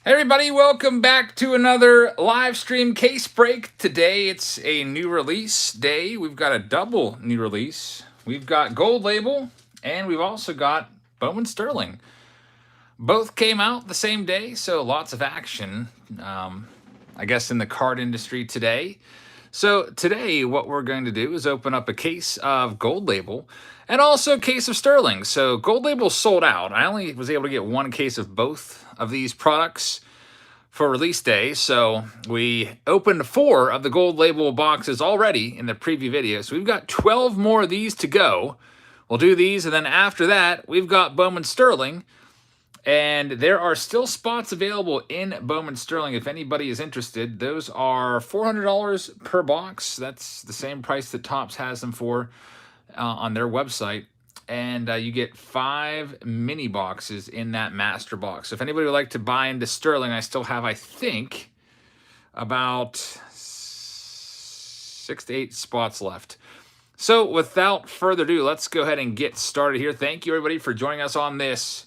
Hey everybody, welcome back to another live stream case break. Today it's a new release day. We've got a double new release. We've got Gold Label and we've also got Bowman Sterling. Both came out the same day, so lots of action, I guess, in the card industry today. So today what we're going to do is open up a case of Gold Label and also a case of Sterling. So Gold Label sold out. I only was able to get one case of both of these products for release day. So we opened 4 of the Gold Label boxes already in the preview video. So we've got 12 more of these to go. We'll do these, and then after that, we've got Bowman Sterling. And there are still spots available in Bowman Sterling if anybody is interested. Those are $400 per box. That's the same price that Topps has them for on their website. And you get 5 mini boxes in that master box. So if anybody would like to buy into Sterling, I still have, I think, about 6 to 8 spots left. So without further ado, let's go ahead and get started here. Thank you, everybody, for joining us on this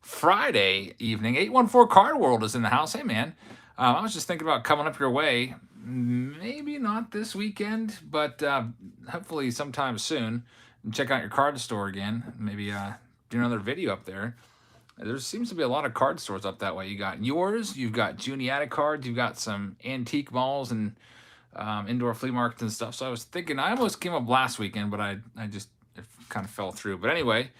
Friday evening. 814 Card World is in the house. Hey, man. I was just thinking about coming up your way. Maybe not this weekend, but hopefully sometime soon. And check out your card store again. Maybe do another video up there. There seems to be a lot of card stores up that way. You got yours, you've got Juniata cards, you've got some antique malls and indoor flea markets and stuff. So I was thinking, I almost came up last weekend, but I just it kind of fell through. But anyway,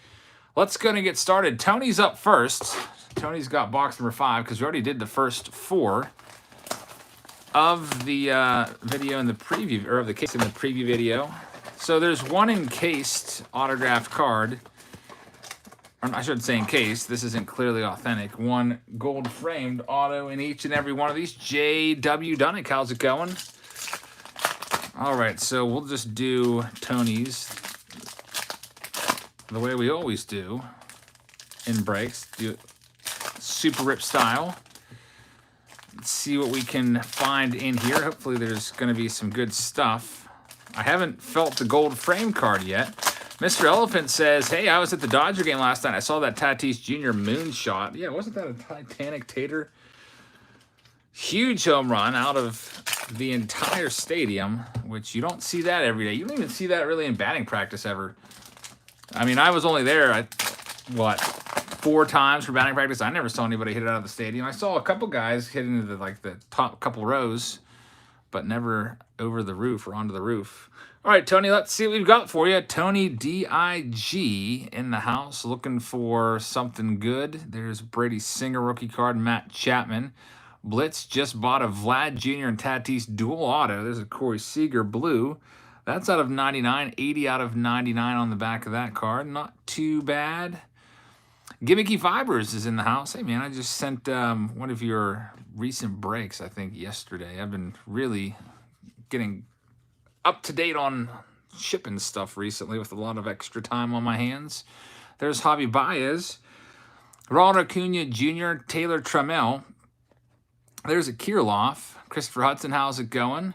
let's go and get started. Tony's up first. Tony's got box number 5 because we already did the first 4 of the video in the preview, or of the case in the preview video. So there's one encased autographed card. Or I shouldn't say encased. This isn't clearly authentic. One gold framed auto in each and every one of these. J.W. Dunnick, how's it going? All right, so we'll just do Tony's the way we always do in breaks. Do it super rip style. Let's see what we can find in here. Hopefully there's going to be some good stuff. I haven't felt the gold frame card yet. Mr. Elephant says, hey, I was at the Dodger game last night. I saw that Tatis Jr. moonshot. Yeah, wasn't that a Titanic tater? Huge home run out of the entire stadium, which you don't see that every day. You don't even see that really in batting practice ever. I mean, I was only there, 4 times for batting practice. I never saw anybody hit it out of the stadium. I saw a couple guys hit into the top couple rows, but never over the roof or onto the roof. All right, Tony, let's see what we've got for you. Tony D.I.G. in the house, looking for something good. There's Brady Singer rookie card, Matt Chapman. Blitz just bought a Vlad Jr. and Tatis dual auto. There's a Corey Seager blue. That's out of 99, 80 out of 99 on the back of that card. Not too bad. Gimmicky Fibers is in the house. Hey, man, I just sent one of your recent breaks, I think, yesterday. I've been really getting up to date on shipping stuff recently with a lot of extra time on my hands. There's Javi Baez. Ronald Acuna Jr., Taylor Trammell. There's a Kirilloff. Christopher Hudson, how's it going?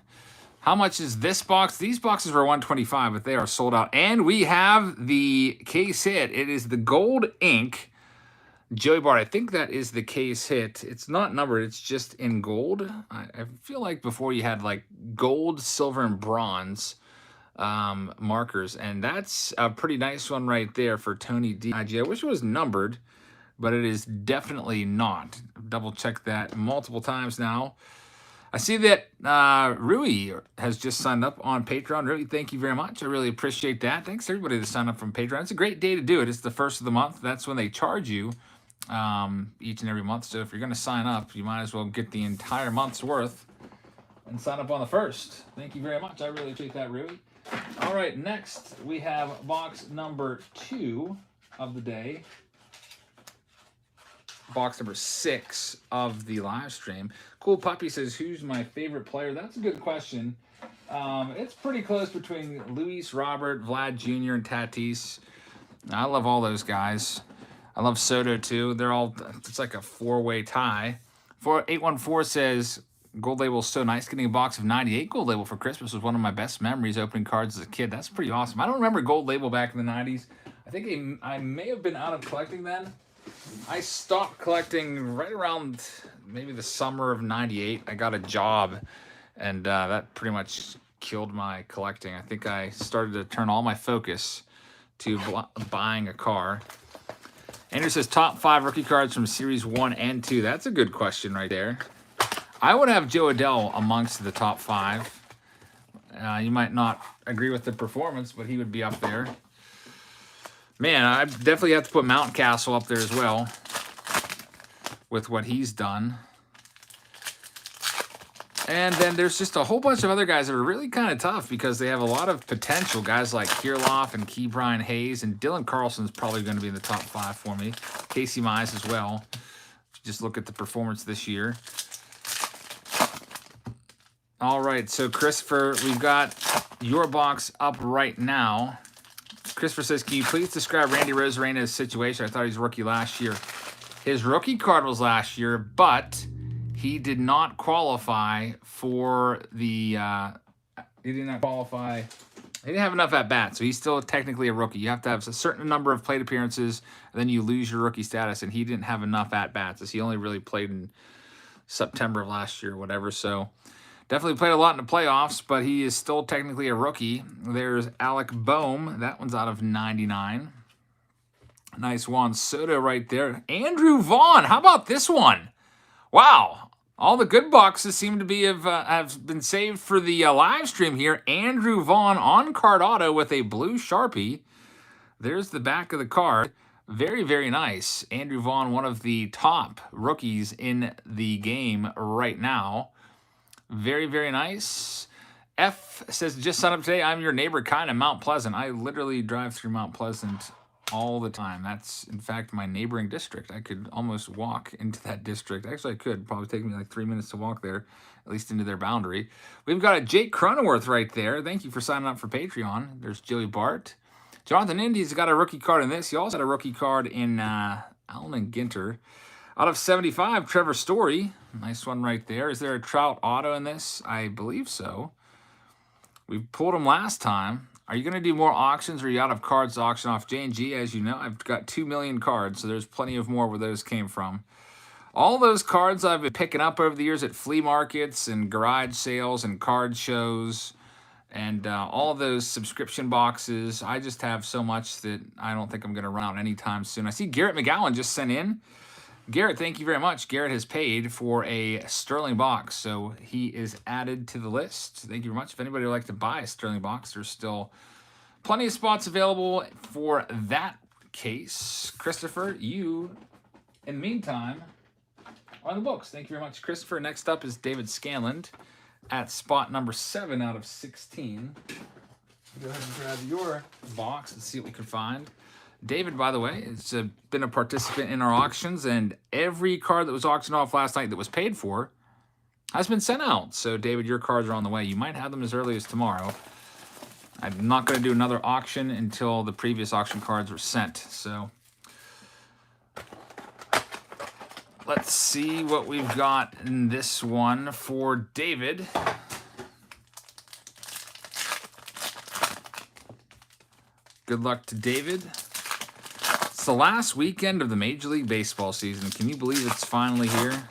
How much is this box? These boxes were $125, but they are sold out. And we have the case hit. It is the gold ink Joey Bart. I think that is the case hit. It's not numbered. It's just in gold. I feel like before you had like gold, silver, and bronze markers. And that's a pretty nice one right there for Tony D.I.G. I wish it was numbered, but it is definitely not. Double checked that multiple times now. I see that Rui has just signed up on Patreon. Rui, thank you very much. I really appreciate that. Thanks to everybody that signed up from Patreon. It's a great day to do it. It's the first of the month. That's when they charge you each and every month. So if you're going to sign up, you might as well get the entire month's worth and sign up on the first. Thank you very much. I really appreciate that, Rui. All right, next we have box number 2 of the day. Box number 6 of the live stream. Cool Puppy says, who's my favorite player? That's a good question. It's pretty close between Luis Robert, Vlad Jr., and Tatis. I love all those guys. I love Soto too. They're all, it's like a 4-way tie. 814 says, Gold Label is so nice. Getting a box of 98 Gold Label for Christmas was one of my best memories opening cards as a kid. That's pretty awesome. I don't remember Gold Label back in the 90s. I think I may have been out of collecting then. I stopped collecting right around maybe the summer of '98. I got a job, and that pretty much killed my collecting. I think I started to turn all my focus to buying a car. Andrew says top 5 rookie cards from Series 1 and 2. That's a good question right there. I would have Joe Adell amongst the top 5. You might not agree with the performance, but he would be up there. Man, I definitely have to put Mountcastle up there as well with what he's done. And then there's just a whole bunch of other guys that are really kind of tough because they have a lot of potential. Guys like Kirilloff and Key Brian Hayes, and Dylan Carlson's probably going to be in the top 5 for me. Casey Mize as well. Just look at the performance this year. All right, so Christopher, we've got your box up right now. Christopher says, can you please describe Randy Rosarena's situation? I thought he was rookie last year. His rookie card was last year, but he did not qualify for the he didn't have enough at bat, so he's still technically a rookie. You have to have a certain number of plate appearances, and then you lose your rookie status, and he didn't have enough at bats, as he only really played in September of last year or whatever. So definitely played a lot in the playoffs, but he is still technically a rookie. There's Alec Bohm. That one's out of 99. Nice Juan Soto right there. Andrew Vaughn. How about this one? Wow. All the good boxes seem to be have been saved for the live stream here. Andrew Vaughn on card auto with a blue Sharpie. There's the back of the card. Very, very nice. Andrew Vaughn, one of the top rookies in the game right now. Very, very nice. F says, just signed up today. I'm your neighbor, kind of Mount Pleasant. I literally drive through Mount Pleasant all the time. That's, in fact, my neighboring district. I could almost walk into that district. Actually, I could. Probably take me like 3 minutes to walk there, at least into their boundary. We've got a Jake Cronenworth right there. Thank you for signing up for Patreon. There's Joey Bart. Jonathan Indy's got a rookie card in this. He also had a rookie card in Allen and Ginter. Out of 75, Trevor Story. Nice one right there. Is there a Trout auto in this? I believe so. We pulled him last time. Are you going to do more auctions, or are you out of cards to auction off? J&G, as you know, I've got 2 million cards, so there's plenty of more where those came from. All those cards I've been picking up over the years at flea markets and garage sales and card shows and all those subscription boxes. I just have so much that I don't think I'm going to run out anytime soon. I see Garrett McGowan just sent in. Garrett, thank you very much. Garrett has paid for a Sterling box, so he is added to the list. Thank you very much. If anybody would like to buy a Sterling box, there's still plenty of spots available for that case. Christopher, you, in the meantime, are on the books. Thank you very much, Christopher. Next up is David Scanlon at spot number 7 out of 16. Go ahead and grab your box and see what we can find. David, by the way, has been a participant in our auctions, and every card that was auctioned off last night that was paid for has been sent out. So, David, your cards are on the way. You might have them as early as tomorrow. I'm not going to do another auction until the previous auction cards were sent. So, let's see what we've got in this one for David. Good luck to David. It's the last weekend of the Major League Baseball season. Can you believe it's finally here?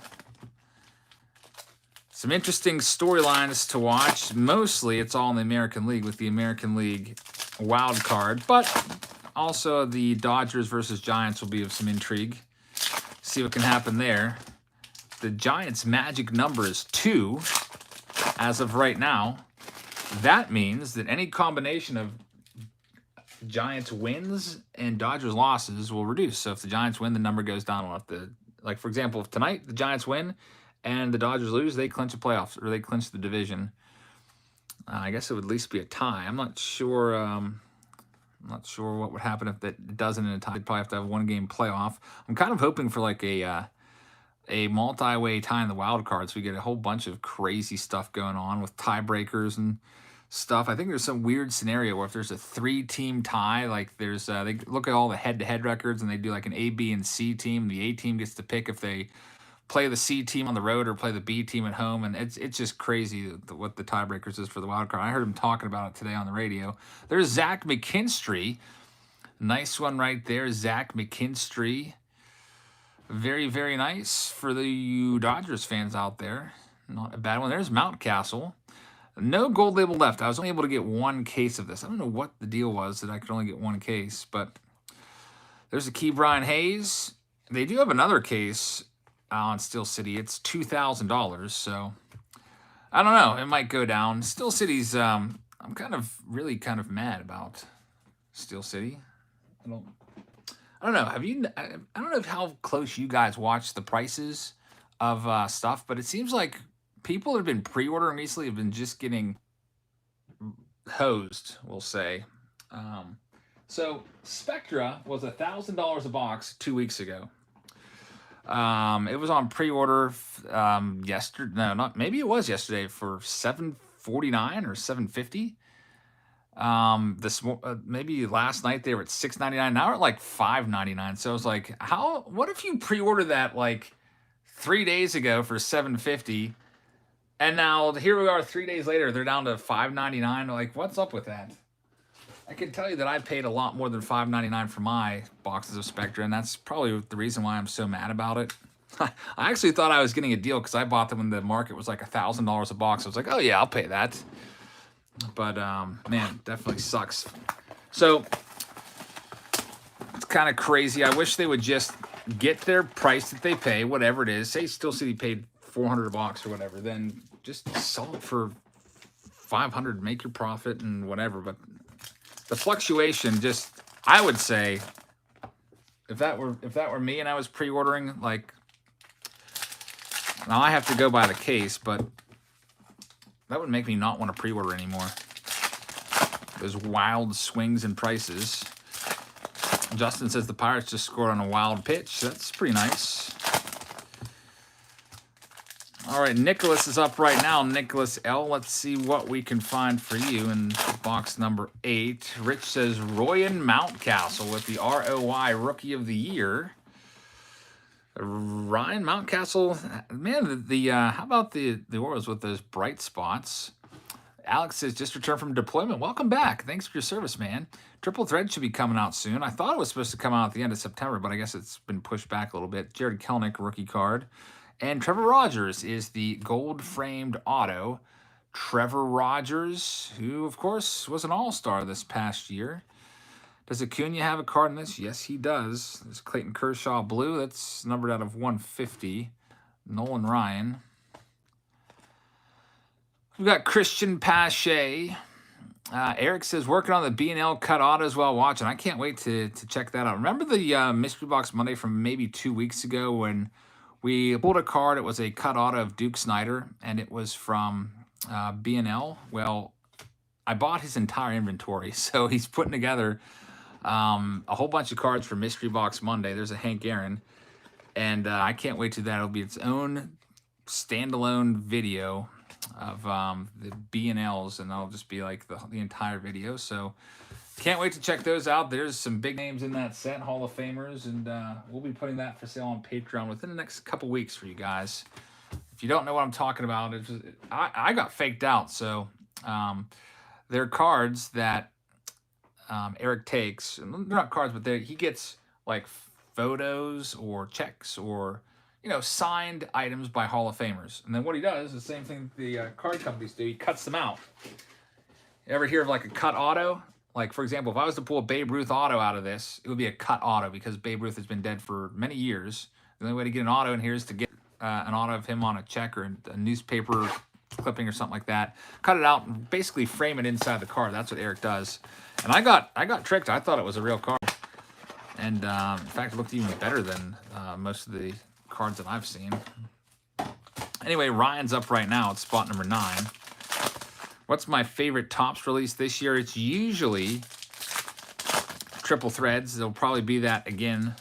Some interesting storylines to watch. Mostly it's all in the American League with the American League wild card, but also the Dodgers versus Giants will be of some intrigue. See what can happen there. The Giants' magic number is 2 as of right now. That means that any combination of Giants wins and Dodgers losses will reduce. So if the Giants win, the number goes down. Like, for example, if tonight the Giants win and the Dodgers lose, they clinch the playoffs, or they clinch the division. I guess it would at least be a tie. I'm not sure what would happen if that doesn't in a tie. They'd probably have to have a 1-game playoff. I'm kind of hoping for like a multi-way tie in the wild card, so we get a whole bunch of crazy stuff going on with tiebreakers and stuff. I think there's some weird scenario where if there's a 3-team tie, like there's they look at all the head-to-head records and they do like an A, B, and C team. The A team gets to pick if they play the C team on the road or play the B team at home, and it's just crazy what the tiebreakers is for the wild card. I heard him talking about it today on the radio. There's Zach McKinstry. Nice one right there, Zach McKinstry. Very, very nice for the you Dodgers fans out there. Not a bad one. There's Mountcastle. No gold label left. I was only able to get one case of this. I don't know what the deal was that I could only get one case, but there's a Key Brian Hayes. They do have another case on Steel City. It's $2,000, so I don't know. It might go down. Steel City's, I'm kind of mad about Steel City. I don't know. I don't know how close you guys watch the prices of stuff, but it seems like people that have been pre-ordering recently have been just getting hosed, we'll say. So Spectra was $1,000 a box 2 weeks ago. It was on pre-order yesterday. No, not maybe it was yesterday for $749 or $750. Maybe last night they were at $699. Now we're at like $599. So I was like, what if you pre-ordered that like 3 days ago for $750, and now here we are 3 days later, they're down to $599. Like, what's up with that? I can tell you that I paid a lot more than $5.99 for my boxes of Spectra, and that's probably the reason why I'm so mad about it. I actually thought I was getting a deal because I bought them when the market was like $1,000 a box. I was like, oh yeah, I'll pay that. But man, definitely sucks. So it's kind of crazy. I wish they would just get their price that they pay, whatever it is. Say Steel City paid $400 a box or whatever, then just sell it for $500, make your profit and whatever. But the fluctuation, just, I would say, if that were me and I was pre-ordering, like, now I have to go by the case, but that would make me not want to pre-order anymore. Those wild swings in prices. Justin says the Pirates just scored on a wild pitch. That's pretty nice. All right, Nicholas is up right now. Nicholas L. Let's see what we can find for you in box number 8. Rich says Ryan Mountcastle with the ROI Rookie of the Year. Ryan Mountcastle, man, how about the Orioles with those bright spots? Alex says just returned from deployment. Welcome back. Thanks for your service, man. Triple Thread should be coming out soon. I thought it was supposed to come out at the end of September, but I guess it's been pushed back a little bit. Jared Kelnick, rookie card. And Trevor Rogers is the gold-framed auto. Trevor Rogers, who, of course, was an all-star this past year. Does Acuna have a card in this? Yes, he does. There's Clayton Kershaw blue. That's numbered out of 150. Nolan Ryan. We've got Christian Pache. Eric says, working on the B&L cut autos while watching. I can't wait to check that out. Remember the Mystery Box Monday from maybe 2 weeks ago when we pulled a card? It was a cut auto of Duke Snider, and it was from B&L. Well, I bought his entire inventory, so he's putting together a whole bunch of cards for Mystery Box Monday. There's a Hank Aaron, and I can't wait to that. It'll be its own standalone video of the B&Ls, and that'll just be like the entire video. So can't wait to check those out. There's some big names in that set, Hall of Famers, and we'll be putting that for sale on Patreon within the next couple weeks for you guys. If you don't know what I'm talking about, I got faked out. So they're cards that Eric takes. They're not cards, but he gets like photos or checks or signed items by Hall of Famers. And then what he does is the same thing the card companies do. He cuts them out. You ever hear of like a cut auto? Like, for example, if I was to pull a Babe Ruth auto out of this, it would be a cut auto because Babe Ruth has been dead for many years. The only way to get an auto in here is to get an auto of him on a check or a newspaper clipping or something like that. Cut it out and basically frame it inside the card. That's what Eric does. And I got tricked. I thought it was a real card. And in fact, it looked even better than most of the cards that I've seen. Anyway, Ryan's up right now at spot number 9. What's my favorite Topps release this year? It's usually Triple Threads. There'll probably be that again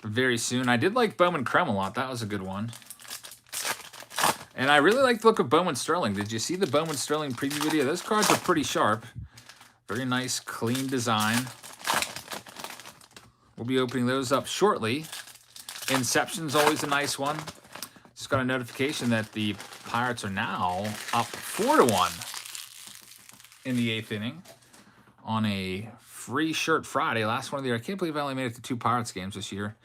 very soon. I did like Bowman Chrome a lot. That was a good one. And I really like the look of Bowman Sterling. Did you see the Bowman Sterling preview video? Those cards are pretty sharp. Very nice, clean design. We'll be opening those up shortly. Inception's always a nice one. Just got a notification that the Pirates are now up 4-1 in the 8th inning on a free shirt Friday. Last one of the year. I can't believe I only made it to 2 Pirates games this year.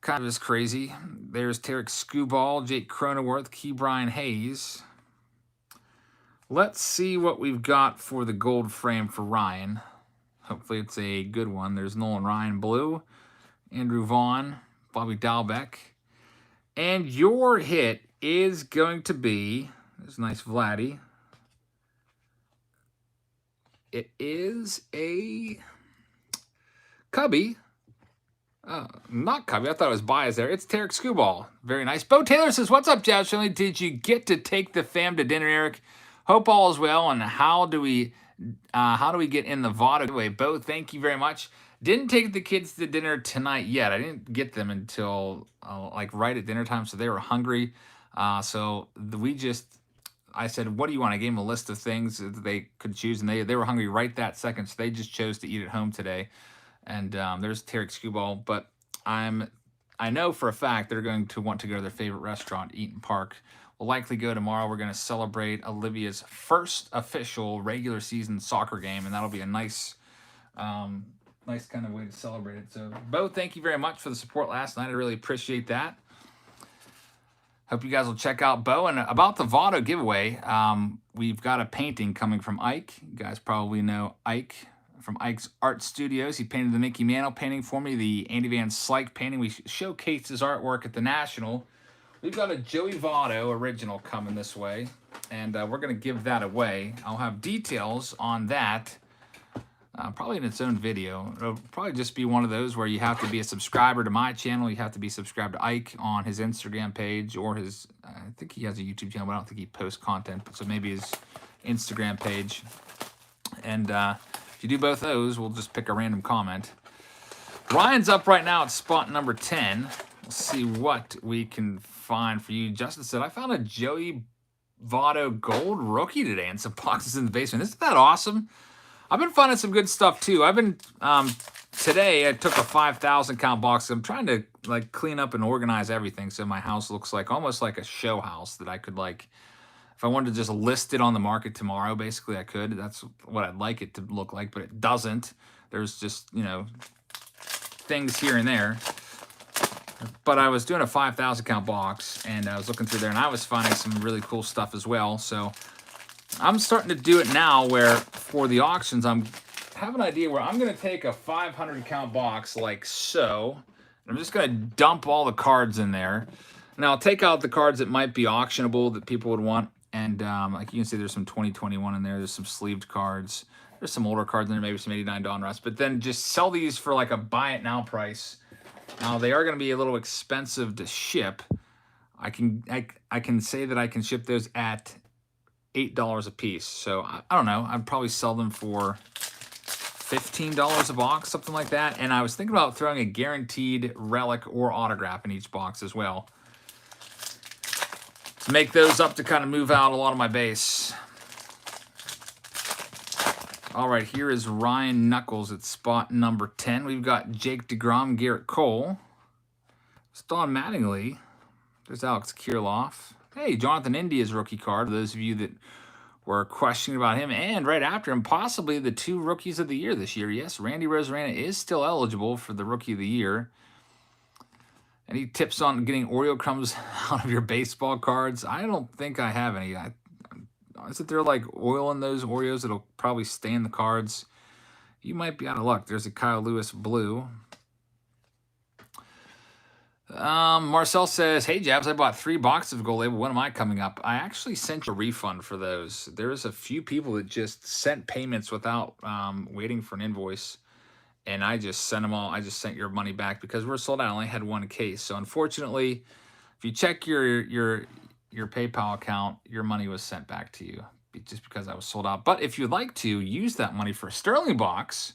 kind of is crazy. There's Tarek Skubal, Jake Cronenworth, Key Brian Hayes. Let's see what we've got for the gold frame for Ryan. Hopefully it's a good one. There's Nolan Ryan blue, Andrew Vaughn, Bobby Dalbeck. And your hit is going to be, there's a nice Vladdy. It is a Cubby. Not Cubby. I thought it was Bias there. It's Tarek Skubal. Very nice. Bo Taylor says, what's up, Jazz Family? Did you get to take the fam to dinner, Eric? Hope all is well. And how do we get in the Votto giveaway? Bo, thank you very much. Didn't take the kids to dinner tonight yet. I didn't get them until like right at dinner time, so they were hungry. I said, what do you want? I gave them a list of things that they could choose, and they were hungry right that second, so they just chose to eat at home today. And there's Tarek Skubal, but I know for a fact they're going to want to go to their favorite restaurant, Eaton Park. We'll likely go tomorrow. We're going to celebrate Olivia's first official regular season soccer game, and that'll be a nice kind of way to celebrate it. So, Bo, thank you very much for the support last night. I really appreciate that. Hope you guys will check out Bo. And about the Votto giveaway, we've got a painting coming from Ike. You guys probably know Ike from Ike's Art Studios. He painted the Mickey Mantle painting for me, the Andy Van Slyke painting. We showcased his artwork at the National. We've got a Joey Votto original coming this way, and we're going to give that away. I'll have details on that probably in its own video. It'll probably just be one of those where you have to be a subscriber to my channel. You have to be subscribed to Ike on his Instagram page or his, I think he has a YouTube channel, but I don't think he posts content. So maybe his Instagram page. And if you do both those, we'll just pick a random comment. Ryan's up right now at spot number 10. Let's see what we can find for you. Justin said, I found a Joey Votto gold rookie today and some boxes in the basement. Isn't that awesome? I've been finding some good stuff too. I've been today I took a 5,000 count box. I'm trying to like clean up and organize everything so my house looks like almost like a show house that I could like, if I wanted to just list it on the market tomorrow, basically I could. That's what I'd like it to look like, but it doesn't. There's just, you know, things here and there. But I was doing a 5,000 count box and I was looking through there and I was finding some really cool stuff as well. So I'm starting to do it now where for the auctions, I have an idea where I'm going to take a 500 count box like so. I'm just going to dump all the cards in there. Now I'll take out the cards that might be auctionable that people would want. And like you can see, there's some 2021 in there. There's some sleeved cards. There's some older cards in there, maybe some 89 Dawn Rust. But then just sell these for like a buy it now price. Now they are going to be a little expensive to ship. I can say that I can ship those at $8 a piece. So I don't know. I'd probably sell them for $15 a box, something like that. And I was thinking about throwing a guaranteed relic or autograph in each box as well, to make those up to kind of move out a lot of my base. All right, here is Ryan Knuckles at spot number 10. We've got Jake DeGrom, Garrett Cole, Don Mattingly. There's Alex Kirilloff. Hey, Jonathan India's rookie card, for those of you that were questioning about him. And right after him, possibly the 2 rookies of the year this year. Yes, Randy Rosarena is still eligible for the rookie of the year. Any tips on getting Oreo crumbs out of your baseball cards? I don't think I have any. Isn't there like oil in those Oreos that'll probably stain the cards? You might be out of luck. There's a Kyle Lewis blue. Marcel says, hey, Jabs, I bought 3 boxes of Gold Label. When am I coming up? I actually sent you a refund for those. There's a few people that just sent payments without waiting for an invoice. And I just sent them all. I just sent your money back because we're sold out. I only had 1 case. So unfortunately, if you check your PayPal account, your money was sent back to you just because I was sold out. But if you'd like to use that money for a Sterling box,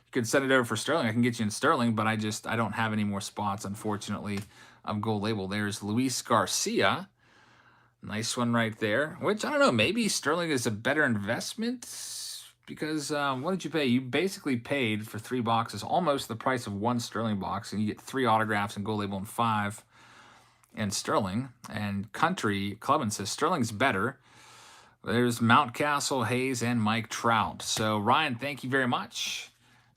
you could send it over for Sterling. I can get you in Sterling, but I don't have any more spots, unfortunately, of Gold Label. There's Luis Garcia. Nice one right there, which I don't know, maybe Sterling is a better investment because what did you pay? You basically paid for 3 boxes, almost the price of 1 Sterling box, and you get 3 autographs and Gold Label and 5 and Sterling. And Country Clubbin says Sterling's better. There's Mountcastle, Hayes, and Mike Trout. So Ryan, thank you very much.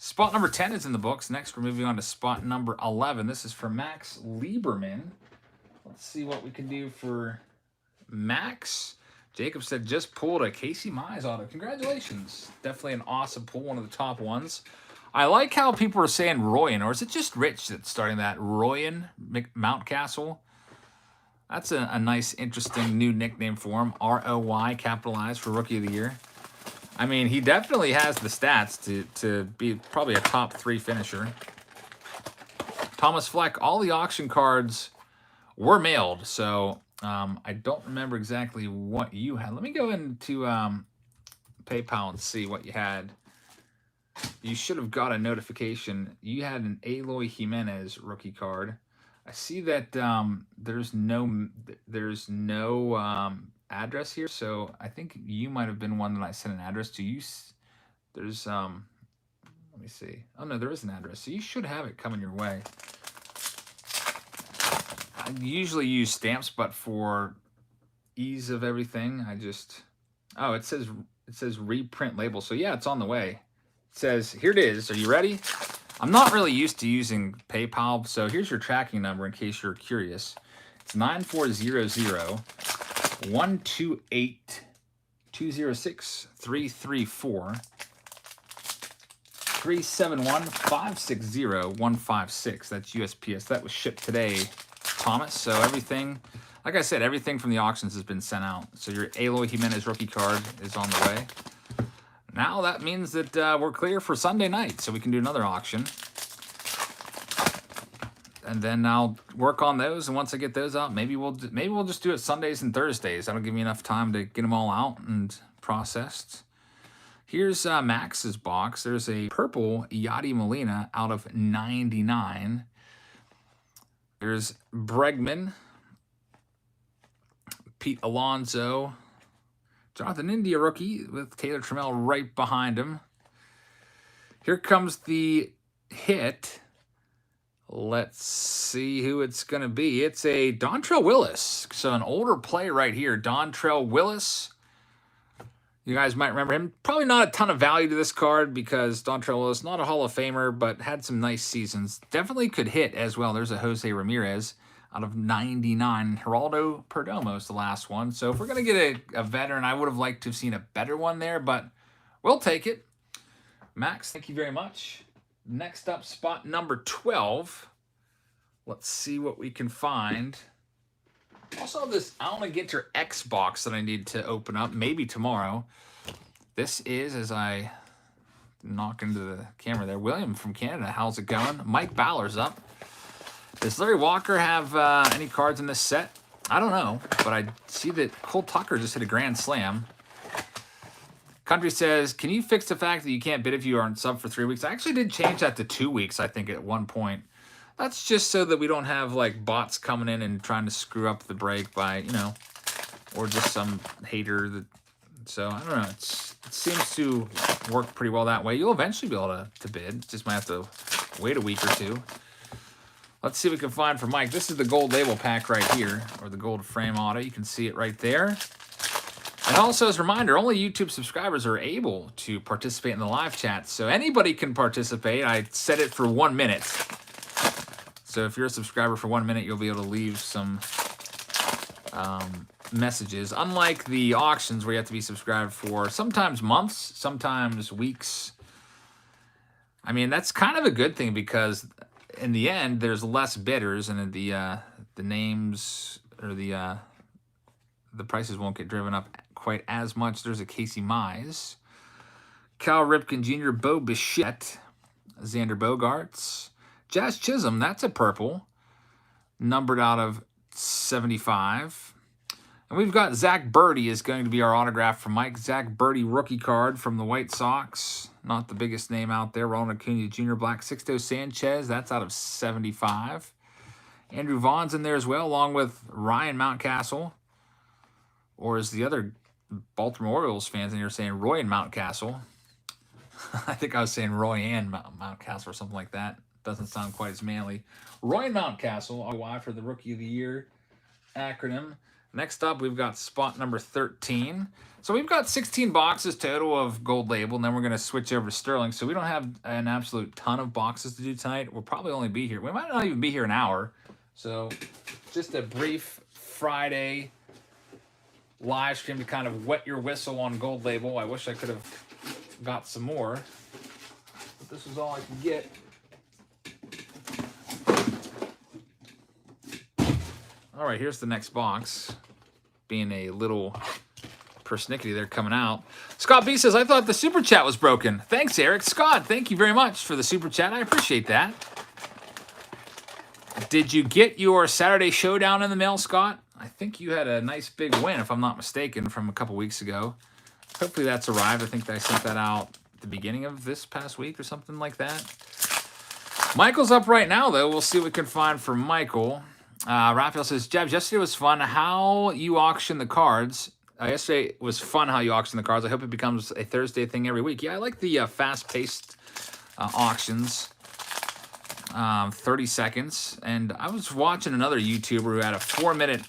Spot number 10 is in the books. Next, we're moving on to spot number 11. This is for Max Lieberman. Let's see what we can do for Max. Jacob said just pulled a Casey Mize auto. Congratulations. Definitely an awesome pull, one of the top ones. I like how people are saying Royan, or is it just Rich that's starting that? Royan Mountcastle. That's a nice, interesting new nickname for him. R-O-Y capitalized for Rookie of the Year. I mean, he definitely has the stats to be probably a top 3 finisher. Thomas Fleck, all the auction cards were mailed, so I don't remember exactly what you had. Let me go into PayPal and see what you had. You should have got a notification. You had an Eloy Jimenez rookie card. I see that there's no address here, so I think you might have been one that I sent an address to. You there's let me see. Oh no, there is an address, so you should have it coming your way. I usually use stamps, but for ease of everything, I just it says reprint label. So yeah, it's on the way. It says here it is. Are you ready? I'm not really used to using PayPal, so here's your tracking number in case you're curious. It's 9400-128-206-334 371-560-156. That's USPS. That was shipped today, Thomas. So everything, like I said, everything from the auctions has been sent out. So your Eloy Jimenez rookie card is on the way. Now that means that we're clear for Sunday night, so we can do another auction. And then I'll work on those, and once I get those out, maybe we'll just do it Sundays and Thursdays. That'll give me enough time to get them all out and processed. Here's Max's box. There's a purple Yadi Molina out of 99. There's Bregman, Pete Alonso, Jonathan India rookie with Taylor Trammell right behind him. Here comes the hit. Let's see who it's going to be. It's a Dontrell Willis. So an older player right here, Dontrell Willis. You guys might remember him. Probably not a ton of value to this card because Dontrell Willis, not a Hall of Famer, but had some nice seasons. Definitely could hit as well. There's a Jose Ramirez out of 99. Geraldo Perdomo is the last one. So if we're going to get a veteran, I would have liked to have seen a better one there, but we'll take it. Max, thank you very much. Next up, spot number 12. Let's see what we can find. Also have this Alma Ginter X box that I need to open up, maybe tomorrow. This is, as I knock into the camera there, William from Canada. How's it going? Mike Baller's up. Does Larry Walker have any cards in this set? I don't know, but I see that Cole Tucker just hit a grand slam. Country says, can you fix the fact that you can't bid if you aren't sub for 3 weeks? I actually did change that to 2 weeks, I think, at one point. That's just so that we don't have, like, bots coming in and trying to screw up the break by, you know, or just some hater. So, I don't know. It seems to work pretty well that way. You'll eventually be able to bid. Just might have to wait a week or two. Let's see what we can find for Mike. This is the gold label pack right here, or the gold frame auto. You can see it right there. And also, as a reminder, only YouTube subscribers are able to participate in the live chat. So anybody can participate. I set it for 1 minute. So if you're a subscriber for 1 minute, you'll be able to leave some messages. Unlike the auctions where you have to be subscribed for sometimes months, sometimes weeks. I mean, that's kind of a good thing because in the end, there's less bidders, and the names or the prices won't get driven up quite as much. There's a Casey Mize, Cal Ripken Jr., Bo Bichette, Xander Bogaerts, Jazz Chisholm. That's a purple, numbered out of 75. And we've got Zach Birdie is going to be our autograph for Mike. Zach Birdie rookie card from the White Sox. Not the biggest name out there. Ronald Acuna Jr. Black Sixto Sanchez. That's out of 75. Andrew Vaughn's in there as well, along with Ryan Mountcastle. Or as the other Baltimore Orioles fans in here saying Royan Mountcastle. I think I was saying Royan Mountcastle or something like that. Doesn't sound quite as manly. Royan Mountcastle, RY for the Rookie of the Year acronym. Next up, we've got spot number 13. So we've got 16 boxes total of Gold Label, and then we're going to switch over to Sterling. So we don't have an absolute ton of boxes to do tonight. We'll probably only be here. We might not even be here an hour. So just a brief Friday live stream to kind of wet your whistle on Gold Label. I wish I could have got some more, but this is all I could get. All right, here's the next box. Being a little persnickety there coming out. Scott B says, I thought the super chat was broken. Thanks, Eric. Scott, thank you very much for the super chat. I appreciate that. Did you get your Saturday Showdown in the mail, Scott? I think you had a nice big win, if I'm not mistaken, from a couple weeks ago. Hopefully that's arrived. I think I sent that out at the beginning of this past week or something like that. Michael's up right now, though. We'll see what we can find for Michael. Raphael says, Jabs, yesterday was fun. How you auction the cards. Yesterday was fun how you auction the cards. I hope it becomes a Thursday thing every week. Yeah, I like the fast-paced auctions. 30 seconds. And I was watching another YouTuber who had a 4-minute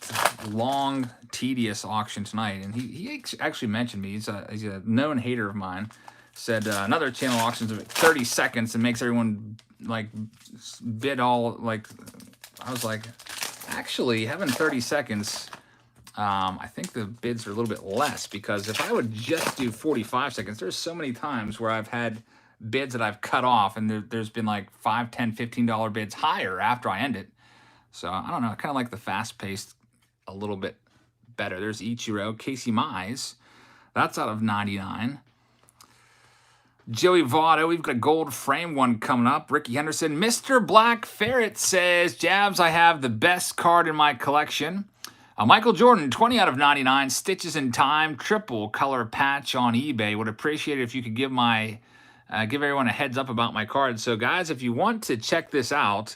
long, tedious auction tonight. And he actually mentioned me. He's a known hater of mine. Said another channel auctions of 30 seconds and makes everyone like bid all like. I was like, actually having 30 seconds, I think the bids are a little bit less, because if I would just do 45 seconds, there's so many times where I've had bids that I've cut off and there's been like $5, $10, $15 bids higher after I end it. So I don't know, I kind of like the fast paced a little bit better. There's Ichiro, Casey Mize, that's out of 99. Joey Votto, we've got a gold frame one coming up. Ricky Henderson. Mr. Black Ferret says, Jabs, I have the best card in my collection. Michael Jordan, 20 out of 99. Stitches in Time, triple color patch on eBay. Would appreciate it if you could give everyone a heads up about my card. So, guys, if you want to check this out,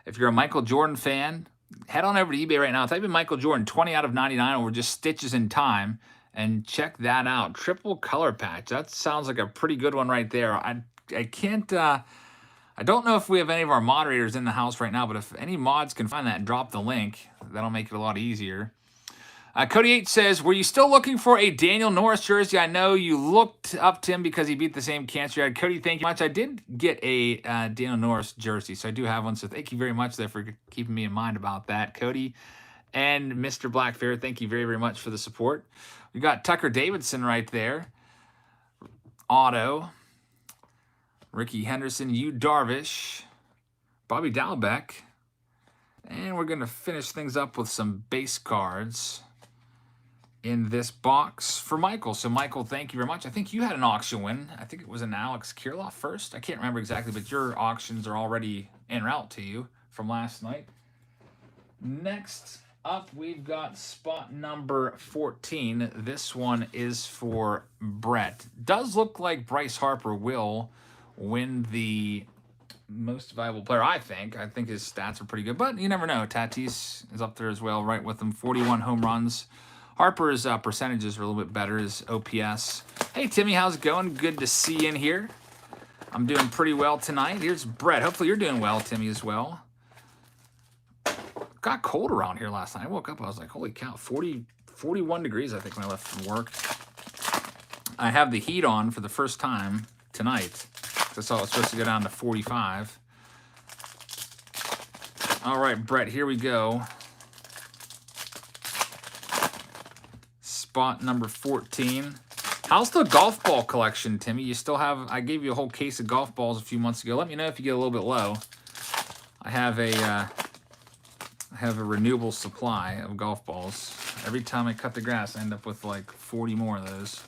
if you're a Michael Jordan fan, head on over to eBay right now. Type in Michael Jordan, 20 out of 99, or just Stitches in Time. And check that out. Triple color patch. That sounds like a pretty good one right there. I can't, I don't know if we have any of our moderators in the house right now, but if any mods can find that and drop the link, that'll make it a lot easier. Cody H says, were you still looking for a Daniel Norris jersey? I know you looked up to him because he beat the same cancer you had. Cody, thank you much. I did get a Daniel Norris jersey, so I do have one. So thank you very much there for keeping me in mind about that, Cody. And Mr. Blackfair, thank you very, very much for the support. We got Tucker Davidson right there. Otto. Ricky Henderson, Yu Darvish. Bobby Dalbec. And we're going to finish things up with some base cards in this box for Michael. So, Michael, thank you very much. I think you had an auction win. I think it was an Alex Kirilloff first. I can't remember exactly, but your auctions are already en route to you from last night. Next up, we've got spot number 14. This one is for Brett. Does look like Bryce Harper will win the most valuable player, I think. I think his stats are pretty good, but you never know. Tatis is up there as well, right with him. 41 home runs. Harper's percentages are a little bit better, his OPS. Hey, Timmy, how's it going? Good to see you in here. I'm doing pretty well tonight. Here's Brett. Hopefully you're doing well, Timmy, as well. Got cold around here last night. I woke up, I was like, holy cow, 41 degrees, I think, when I left from work. I have the heat on for the first time tonight. I saw it was supposed to go down to 45. All right, Brett, here we go. Spot number 14. How's the golf ball collection, Timmy? You still have, I gave you a whole case of golf balls a few months ago. Let me know if you get a little bit low. I have a renewable supply of golf balls. Every time I cut the grass, I end up with like 40 more of those.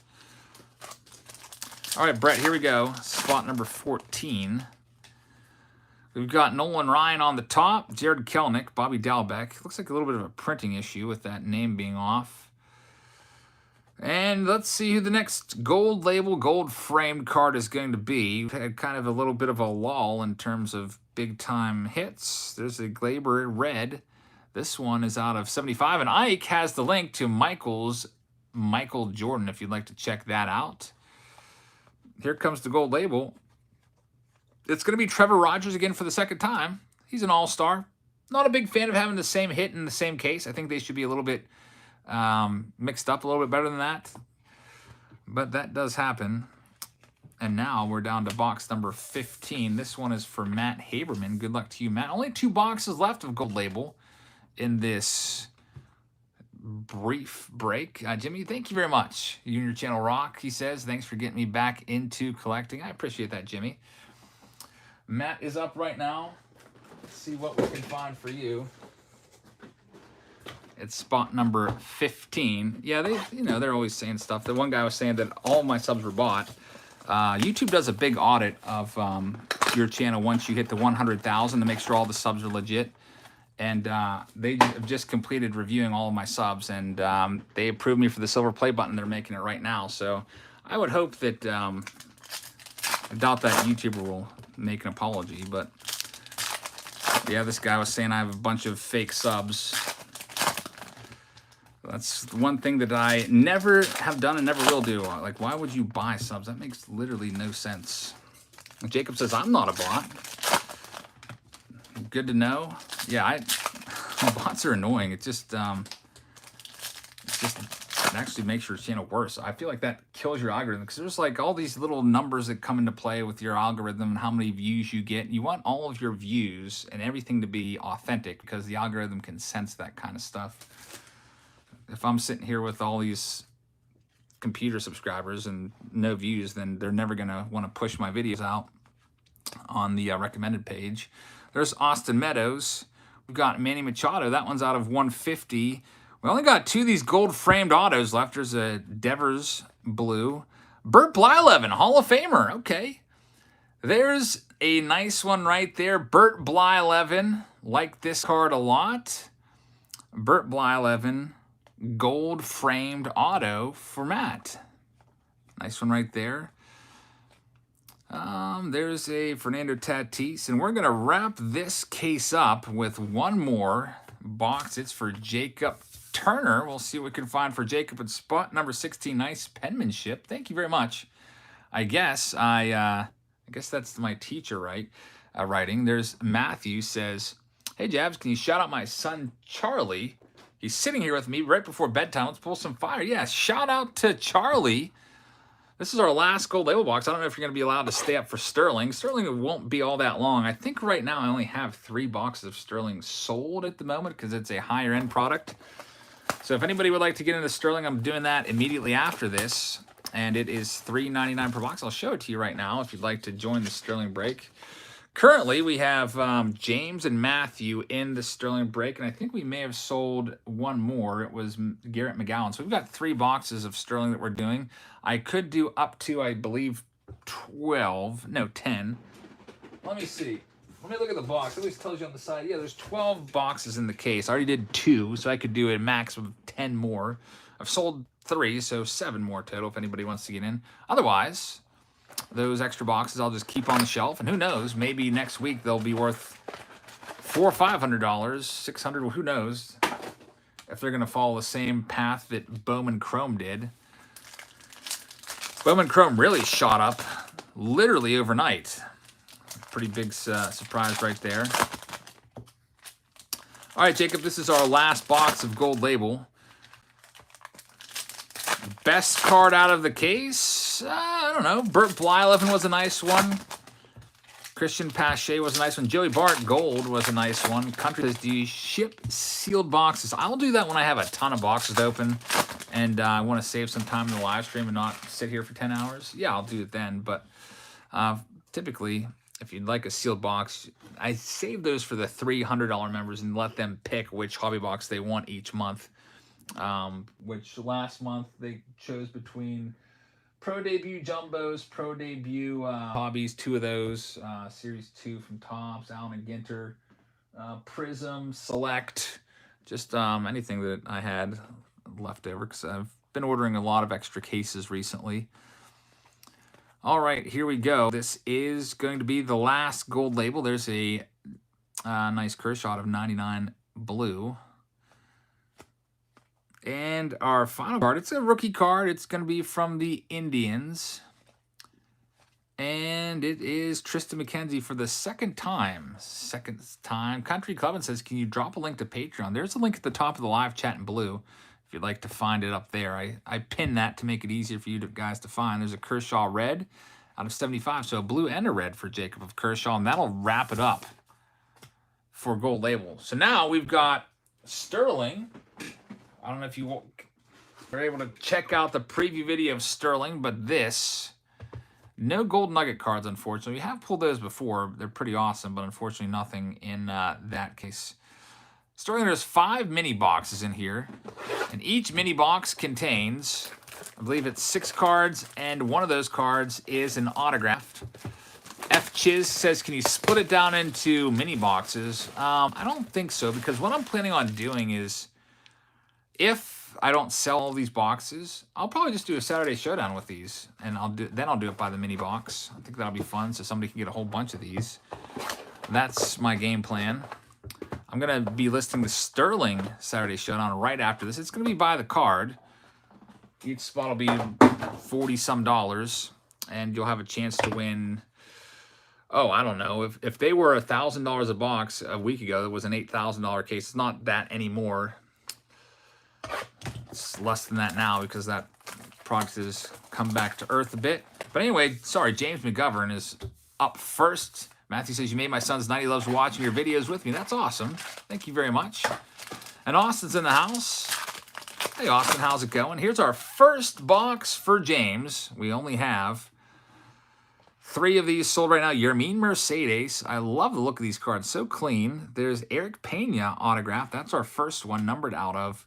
All right, Brett, here we go. Spot number 14. We've got Nolan Ryan on the top, Jared Kelenic, Bobby Dalbec. Looks like a little bit of a printing issue with that name being off. And let's see who the next gold label, gold framed card is going to be. We've had kind of a little bit of a lull in terms of big time hits. There's a Glaber red. This one is out of 75. And Ike has the link to Michael's Michael Jordan if you'd like to check that out. Here comes the gold label. It's going to be Trevor Rogers again for the second time. He's an all-star. Not a big fan of having the same hit in the same case. I think they should be a little bit mixed up a little bit better than that. But that does happen. And now we're down to box number 15. This one is for Matt Haberman. Good luck to you, Matt. Only 2 boxes left of Gold Label in this brief break. Jimmy, thank you very much. You and your channel rock, he says. Thanks for getting me back into collecting. I appreciate that, Jimmy. Matt is up right now. Let's see what we can find for you. It's spot number 15. Yeah, they're always saying stuff. The one guy was saying that all my subs were bought. YouTube does a big audit of your channel once you hit the 100,000 to make sure all the subs are legit. And they have just completed reviewing all of my subs, and they approved me for the silver play button. They're making it right now. So I would hope that, I doubt that YouTuber will make an apology, but yeah, this guy was saying I have a bunch of fake subs. That's one thing that I never have done and never will do. Like, why would you buy subs? That makes literally no sense. Jacob says, I'm not a bot. Good to know. Yeah, bots are annoying. It actually makes your channel worse. I feel like that kills your algorithm, because there's like all these little numbers that come into play with your algorithm and how many views you get. You want all of your views and everything to be authentic, because the algorithm can sense that kind of stuff. If I'm sitting here with all these computer subscribers and no views, then they're never going to want to push my videos out on the recommended page. There's Austin Meadows. We've got Manny Machado. That one's out of 150. We only got 2 of these gold framed autos left. There's a Devers blue. Burt Blyleven, Hall of Famer. Okay. There's a nice one right there. Burt Blyleven. Like this card a lot. Burt Blyleven, gold framed auto for Matt. Nice one right there. There's a Fernando Tatis, and we're going to wrap this case up with one more box. It's for Jacob Turner. We'll see what we can find for Jacob at spot number 16. Nice penmanship. Thank you very much. I guess that's my teacher, right? Writing. There's Matthew says, hey, Jabs, can you shout out my son, Charlie? He's sitting here with me right before bedtime. Let's pull some fire. Yeah, shout out to Charlie. This is our last gold label box. I don't know if you're going to be allowed to stay up for Sterling. Sterling won't be all that long. I think right now I only have 3 boxes of Sterling sold at the moment, because it's a higher end product. So if anybody would like to get into Sterling, I'm doing that immediately after this. And it is $3.99 per box. I'll show it to you right now if you'd like to join the Sterling break. Currently, we have James and Matthew in the Sterling break, and I think we may have sold one more. It was Garrett McGowan. So we've got 3 boxes of Sterling that we're doing. I could do up to, I believe, 10. Let me see. Let me look at the box. It always tells you on the side. Yeah, there's 12 boxes in the case. I already did 2, so I could do a max of 10 more. I've sold 3, so 7 more total if anybody wants to get in. Otherwise, those extra boxes I'll just keep on the shelf, and who knows, maybe next week they'll be worth $400 or $500, $600, who knows, if they're going to follow the same path that Bowman Chrome did. Bowman Chrome really shot up literally overnight. Pretty big surprise right there. All right, Jacob, this is our last box of Gold Label. Best card out of the case? I don't know. Burt Blyleven was a nice one. Christian Pache was a nice one. Joey Bart Gold was a nice one. Country says, do you ship sealed boxes? I'll do that when I have a ton of boxes to open and I want to save some time in the live stream and not sit here for 10 hours. Yeah, I'll do it then. But typically, if you'd like a sealed box, I save those for the $300 members and let them pick which hobby box they want each month. Which last month they chose between Pro Debut Jumbos, Pro Debut Hobbies, 2 of those, Series 2 from Topps, Allen and Ginter, Prism, Select, just anything that I had left over, because I've been ordering a lot of extra cases recently. All right, here we go. This is going to be the last gold label. There's a nice Kershaw out of 99 blue. And our final card, it's a rookie card. It's going to be from the Indians. And it is Tristan McKenzie for the second time. Country Club and says, can you drop a link to Patreon? There's a link at the top of the live chat in blue. If you'd like to find it up there, I pinned that to make it easier for you guys to find. There's a Kershaw red out of 75, so a blue and a red for Jacob of Kershaw, and that'll wrap it up for gold label. So now we've got Sterling. I don't know if you were able to check out the preview video of Sterling, but this, no gold nugget cards, unfortunately. We have pulled those before. They're pretty awesome, but unfortunately nothing in that case. Sterling, there's 5 mini boxes in here, and each mini box contains, I believe it's 6 cards, and one of those cards is an autograph. F. Chiz says, can you split it down into mini boxes? I don't think so, because what I'm planning on doing is, if I don't sell all these boxes, I'll probably just do a Saturday Showdown with these, and I'll do it by the mini box. I think that'll be fun, so somebody can get a whole bunch of these. That's my game plan. I'm going to be listing the Sterling Saturday Showdown right after this. It's going to be by the card. Each spot will be $40-some, and you'll have a chance to win. Oh, I don't know. If they were $1,000 a box a week ago, it was an $8,000 case. It's not that anymore. It's less than that now because that product has come back to earth a bit. But anyway, sorry, James McGovern is up first. Matthew says, you made my son's night. He loves watching your videos with me. That's awesome. Thank you very much. And Austin's in the house. Hey, Austin, how's it going? Here's our first box for James. We only have 3 of these sold right now. Yermin Mercedes. I love the look of these cards. So clean. There's Eric Pena autograph. That's our first one, numbered out of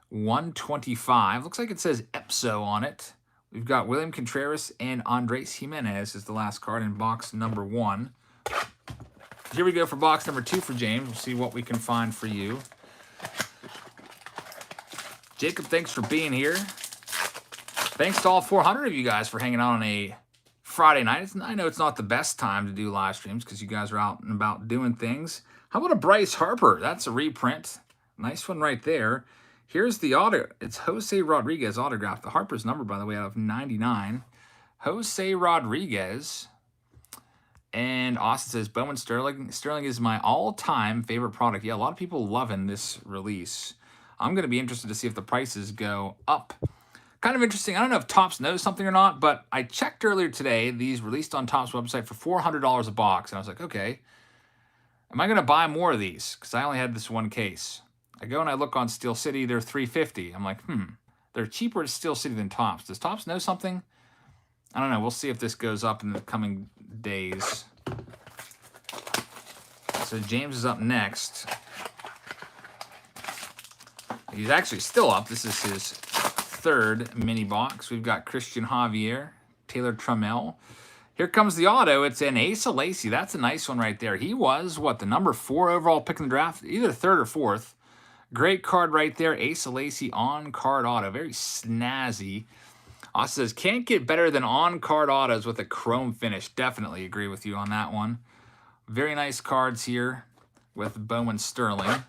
125. Looks like it says Epso on it. We've got William Contreras and Andres Jimenez is the last card in box number 1. Here we go for box number 2 for James. We'll see what we can find for you. Jacob, thanks for being here. Thanks to all 400 of you guys for hanging out on a Friday night. I know it's not the best time to do live streams because you guys are out and about doing things. How about a Bryce Harper? That's a reprint. Nice one right there. Here's the auto. It's Jose Rodriguez autograph. The Harper's number, by the way, out of 99. Jose Rodriguez. And Austin says, Bowman Sterling. Sterling is my all-time favorite product. Yeah, a lot of people loving this release. I'm going to be interested to see if the prices go up. Kind of interesting. I don't know if Topps knows something or not, but I checked earlier today. These released on Topps website for $400 a box. And I was like, okay, am I going to buy more of these? Because I only had this one case. I go and I look on Steel City. They're $350. I'm like, they're cheaper at Steel City than Topps. Does Topps know something? I don't know. We'll see if this goes up in the coming days. So James is up next. He's actually still up. This is his 3rd mini box. We've got Christian Javier, Taylor Trammell. Here comes the auto. It's an Asa Lacy. That's a nice one right there. He was, what, the number 4 overall pick in the draft? Either 3rd or 4th. Great card right there. Asa Lacy on-card auto. Very snazzy. Austin says, can't get better than on-card autos with a chrome finish. Definitely agree with you on that one. Very nice cards here with Bowman Sterling.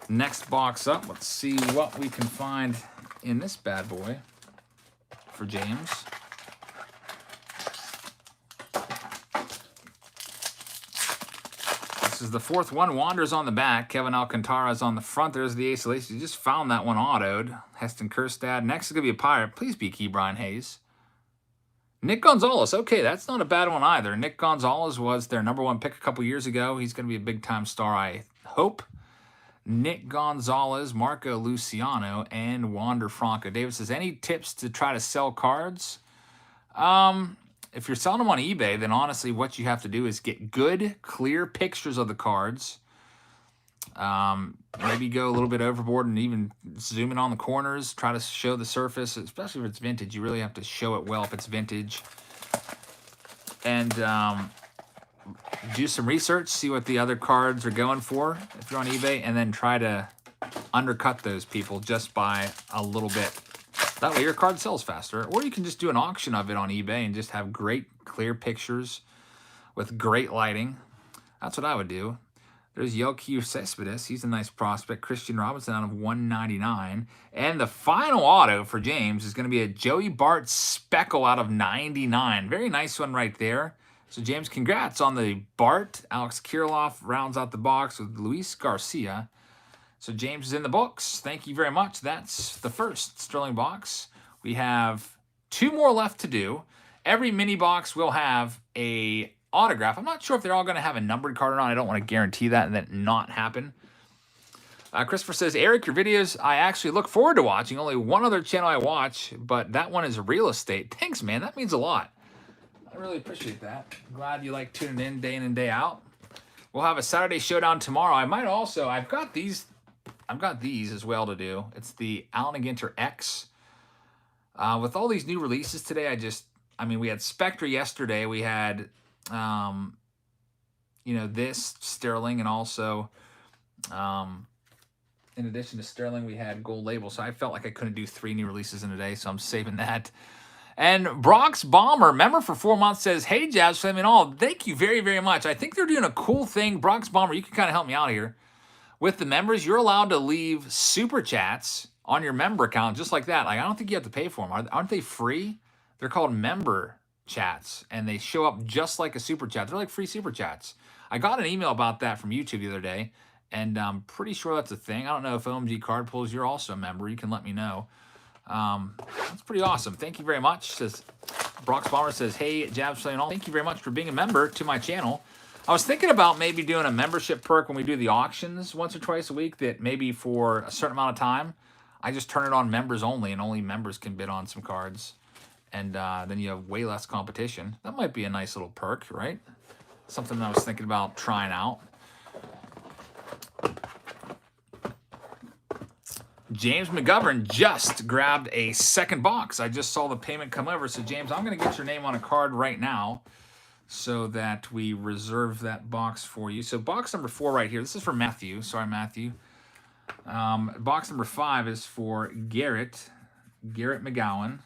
Next box up. Let's see what we can find in this bad boy for James. This is the 4th one. Wander's on the back. Kevin Alcantara's on the front. There's the Ace of Laces. You just found that one autoed. Heston Kjerstad. Next is going to be a Pirate. Please be Key Brian Hayes. Nick Gonzalez. Okay, that's not a bad one either. Nick Gonzalez was their number 1 pick a couple years ago. He's going to be a big-time star, I hope. Nick Gonzalez, Marco Luciano, and Wander Franco. David says, any tips to try to sell cards? If you're selling them on eBay, then honestly what you have to do is get good, clear pictures of the cards. Maybe go a little bit overboard and even zoom in on the corners. Try to show the surface, especially if it's vintage. You really have to show it well if it's vintage. And do some research, see what the other cards are going for if you're on eBay, and then try to undercut those people just by a little bit. That way your card sells faster. Or you can just do an auction of it on eBay and just have great, clear pictures with great lighting. That's what I would do. There's Yoki Cespedes. He's a nice prospect. Christian Robinson out of 199. And the final auto for James is going to be a Joey Bart Speckle out of 99. Very nice one right there. So, James, congrats on the Bart. Alex Kirilloff rounds out the box with Luis Garcia. So James is in the books. Thank you very much. That's the first Sterling box. We have 2 more left to do. Every mini box will have a autograph. I'm not sure if they're all going to have a numbered card or not. I don't want to guarantee that and that not happen. Christopher says, Eric, your videos I actually look forward to watching. Only one other channel I watch, but that one is real estate. Thanks, man. That means a lot. I really appreciate that. I'm glad you like tuning in day out. We'll have a Saturday showdown tomorrow. I might also, I've got these as well to do. It's the Allen & Ginter X. With all these new releases today, we had Spectre yesterday. We had, this Sterling, and also, in addition to Sterling, we had Gold Label. So I felt like I couldn't do 3 new releases in a day, so I'm saving that. And Brock's Bomber, member for 4 months, says, hey, Jazz Family and all, thank you very, very much. I think they're doing a cool thing. Brock's Bomber, you can kind of help me out here. With the members, you're allowed to leave super chats on your member account just like that. Like, I don't think you have to pay for them. Aren't they free? They're called member chats, and they show up just like a super chat. They're like free super chats. I got an email about that from YouTube the other day, and I'm pretty sure that's a thing. I don't know if OMG Card Pulls, you're also a member. You can let me know. That's pretty awesome. Thank you very much. Says Brock's Bomber says, hey, Jabs and all. Thank you very much for being a member to my channel. I was thinking about maybe doing a membership perk when we do the auctions once or twice a week, that maybe for a certain amount of time, I just turn it on members only, and only members can bid on some cards. And then you have way less competition. That might be a nice little perk, right? Something I was thinking about trying out. James McGovern just grabbed a second box. I just saw the payment come over. So, James, I'm going to get your name on a card right now so that we reserve that box for you. So, box number 4 right here. This is for Matthew. Sorry, Matthew. Box number 5 is for Garrett McGowan.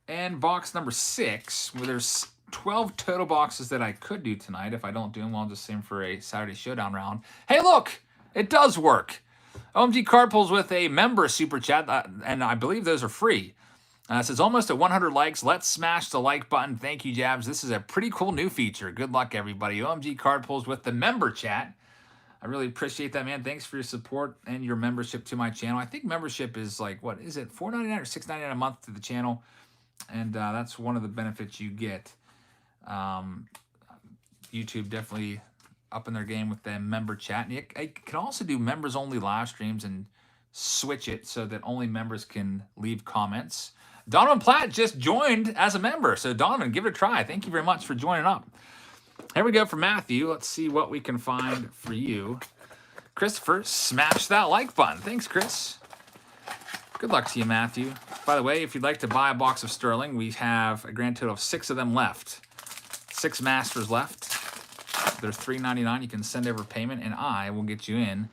And box number 6, well, there's 12 total boxes that I could do tonight. If I don't do them, I'll just save them for a Saturday Showdown round. Hey, look! It does work. OMG Card Pulls with a member super chat, and I believe those are free. It says, almost at 100 likes. Let's smash the like button. Thank you, Jabs. This is a pretty cool new feature. Good luck, everybody. OMG Card Pulls with the member chat. I really appreciate that, man. Thanks for your support and your membership to my channel. I think membership is like, what is it, $4.99 or $6.99 a month to the channel? And that's one of the benefits you get. YouTube definitely up in their game with the member chat. And I can also do members-only live streams and switch it so that only members can leave comments. Donovan Platt just joined as a member. So, Donovan, give it a try. Thank you very much for joining up. Here we go for Matthew. Let's see what we can find for you. Christopher, smash that like button. Thanks, Chris. Good luck to you, Matthew. By the way, if you'd like to buy a box of Sterling, we have a grand total of 6 of them left. 6 masters left. They're $3.99. You can send over payment, and I will get you in.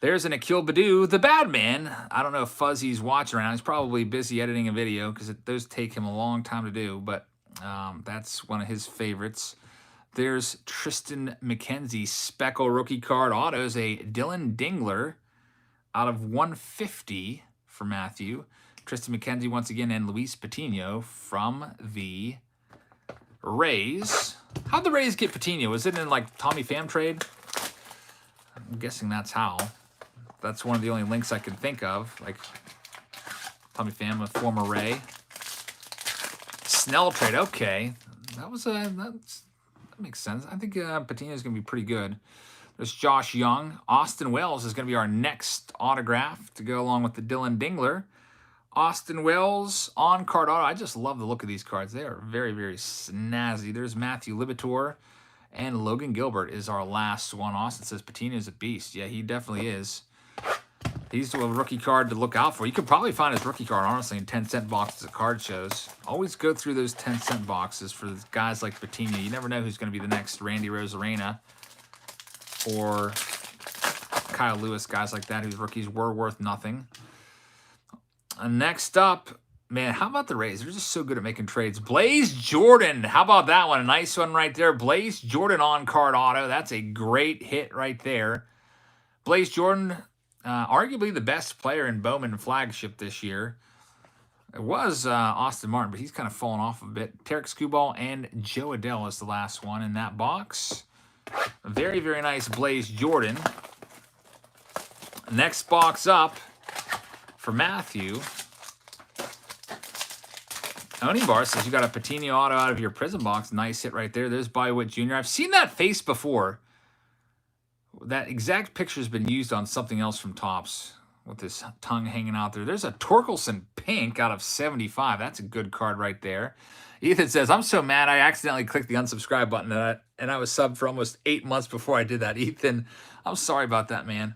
There's an Akil Badu, the bad man. I don't know if Fuzzy's watching right now. He's probably busy editing a video because those take him a long time to do, but that's one of his favorites. There's Tristan McKenzie, Speckle rookie card autos, a Dylan Dingler out of 150 for Matthew. Tristan McKenzie once again, and Luis Patino from the Rays. How'd the Rays get Patino? Was it in like Tommy Pham trade? I'm guessing that's how. That's one of the only links I can think of. Like Tommy Pham, a former Ray. Snell trade. Okay, that makes sense. I think Patino is going to be pretty good. There's Josh Young. Austin Wells is going to be our next autograph to go along with the Dylan Dingler. Austin Wells on card auto. I just love the look of these cards. They are very, very snazzy. There's Matthew Libator, and Logan Gilbert is our last one. Austin says Patino is a beast. Yeah, he definitely is. He's a rookie card to look out for. You could probably find his rookie card, honestly, in 10-cent boxes at card shows. Always go through those 10-cent boxes for guys like Patino. You never know who's going to be the next Randy Rosarena or Kyle Lewis, guys like that whose rookies were worth nothing. Next up, man, how about the Rays? They're just so good at making trades. Blaze Jordan, how about that one? A nice one right there. Blaze Jordan on card auto. That's a great hit right there. Blaze Jordan, arguably the best player in Bowman flagship this year. It was Austin Martin, but he's kind of fallen off a bit. Tarek Skubal and Joe Adell is the last one in that box. Very, very nice Blaze Jordan. Next box up for Matthew. Onibar says you got a Patini auto out of your Prism box. Nice hit right there. There's Bobby Jr. I've seen that face before. That exact picture has been used on something else from Topps with his tongue hanging out there. There's a Torkelson pink out of 75. That's a good card right there. Ethan says, I'm so mad I accidentally clicked the unsubscribe button and I was subbed for almost 8 months before I did that. Ethan, I'm sorry about that, man.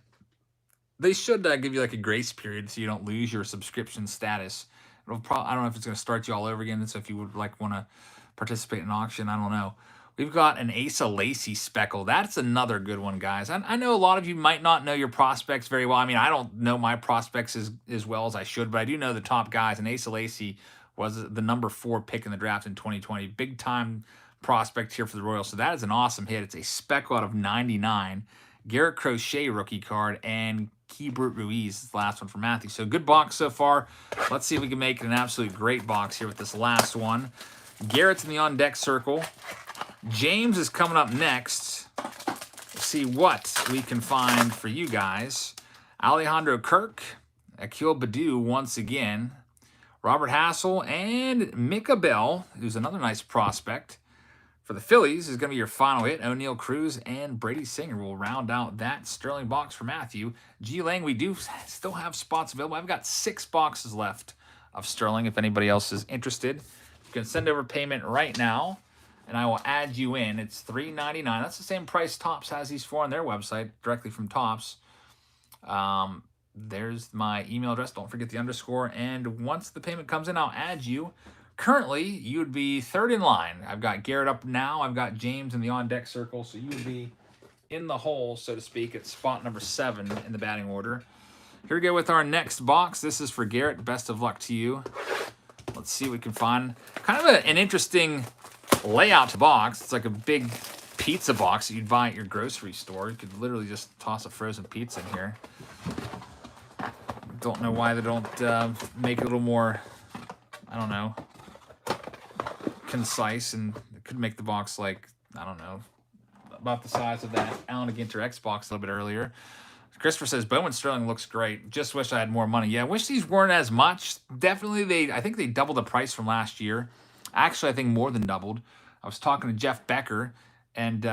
They should give you like a grace period so you don't lose your subscription status. I don't know if it's going to start you all over again. So if you would want to participate in an auction, I don't know. We've got an Asa Lacy Speckle. That's another good one, guys. I know a lot of you might not know your prospects very well. I mean, I don't know my prospects as well as I should, but I do know the top guys. And Asa Lacy was the number 4 pick in the draft in 2020. Big time prospect here for the Royals. So that is an awesome hit. It's a Speckle out of 99. Garrett Crochet rookie card, and Keibert Ruiz is the last one for Matthew. So good box so far. Let's see if we can make it an absolute great box here with this last one. Garrett's in the on-deck circle. James is coming up next. We'll see what we can find for you guys. Alejandro Kirk, Akil Baddoo once again, Robert Hassel, and Micah Bell, who's another nice prospect. For the Phillies is going to be your final hit. O'Neal Cruz and Brady Singer will round out that Sterling box for Matthew. G Lang, we do still have spots available. I've got 6 boxes left of Sterling if anybody else is interested. You can send over payment right now, and I will add you in. It's $3.99. That's the same price Topps has these for on their website, directly from Topps. There's my email address. Don't forget the underscore. And once the payment comes in, I'll add you. Currently, you would be 3rd in line. I've got Garrett up now. I've got James in the on-deck circle. So you would be in the hole, so to speak, at spot number 7 in the batting order. Here we go with our next box. This is for Garrett. Best of luck to you. Let's see what we can find. Kind of an interesting layout to box. It's like a big pizza box that you'd buy at your grocery store. You could literally just toss a frozen pizza in here. Don't know why they don't make it a little more, I don't know, concise, and it could make the box like, I don't know, about the size of that Allen Ginter X box a little bit earlier. Christopher says, Bowman Sterling looks great. Just wish I had more money. Yeah, I wish these weren't as much. Definitely, I think they doubled the price from last year. Actually, I think more than doubled. I was talking to Jeff Becker, and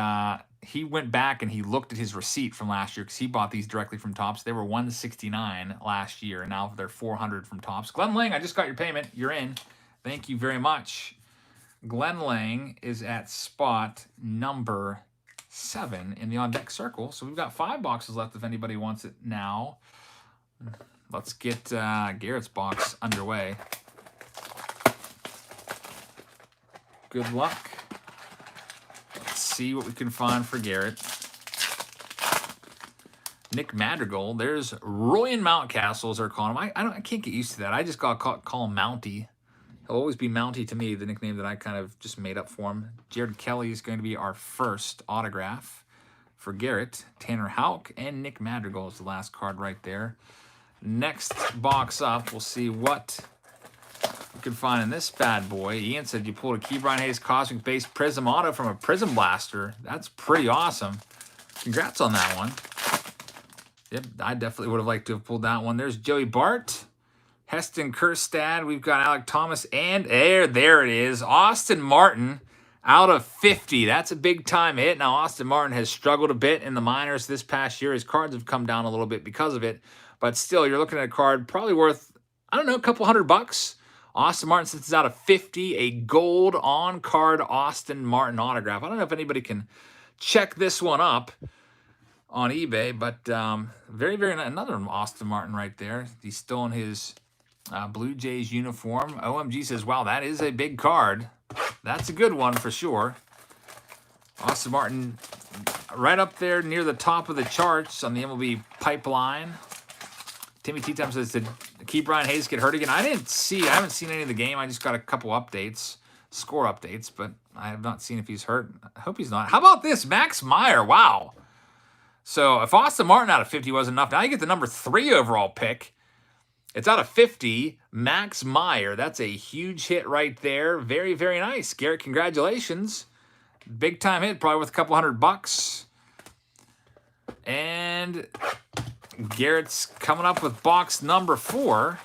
he went back and he looked at his receipt from last year because he bought these directly from Topps. They were $169 last year, and now they're $400 from Topps. Glenn Lang, I just got your payment. You're in. Thank you very much. Glenn Lang is at spot number 7 in the on-deck circle. So we've got 5 boxes left if anybody wants it now. Let's get Garrett's box underway. Good luck. Let's see what we can find for Garrett. Nick Madrigal. There's Roy and Mountcastle, as they're calling him. I can't get used to that. I just got to call him Mountie. He'll always be Mountie to me, the nickname that I kind of just made up for him. Jared Kelly is going to be our first autograph for Garrett. Tanner Houck and Nick Madrigal is the last card right there. Next box up, we'll see what we can find in this bad boy. Ian said you pulled a Ke'Bryan Hayes Cosmic Base Prism Auto from a Prism Blaster. That's pretty awesome. Congrats on that one. Yep, I definitely would have liked to have pulled that one. There's Joey Bart. Heston Kjerstad, we've got Alec Thomas, and there it is. Austin Martin out of 50. That's a big-time hit. Now, Austin Martin has struggled a bit in the minors this past year. His cards have come down a little bit because of it. But still, you're looking at a card probably worth, I don't know, a couple $100. Austin Martin, since it's out of 50, a gold on-card Austin Martin autograph. I don't know if anybody can check this one up on eBay, but very, very nice. Another Austin Martin right there. He's still in his Blue Jays uniform. OMG says, wow, that is a big card. That's a good one for sure. Austin Martin right up there near the top of the charts on the MLB pipeline. Timmy T-Time says, did Ke'Bryan Hayes get hurt again? I haven't seen any of the game. I just got a couple updates, score updates, but I have not seen if he's hurt. I hope he's not. How about this? Max Meyer. Wow. So if Austin Martin out of 50 wasn't enough, now you get the number 3 overall pick. It's out of 50. Max Meyer. That's a huge hit right there. Very, very nice. Garrett, congratulations. Big time hit, probably worth a couple $100. And Garrett's coming up with box number 4.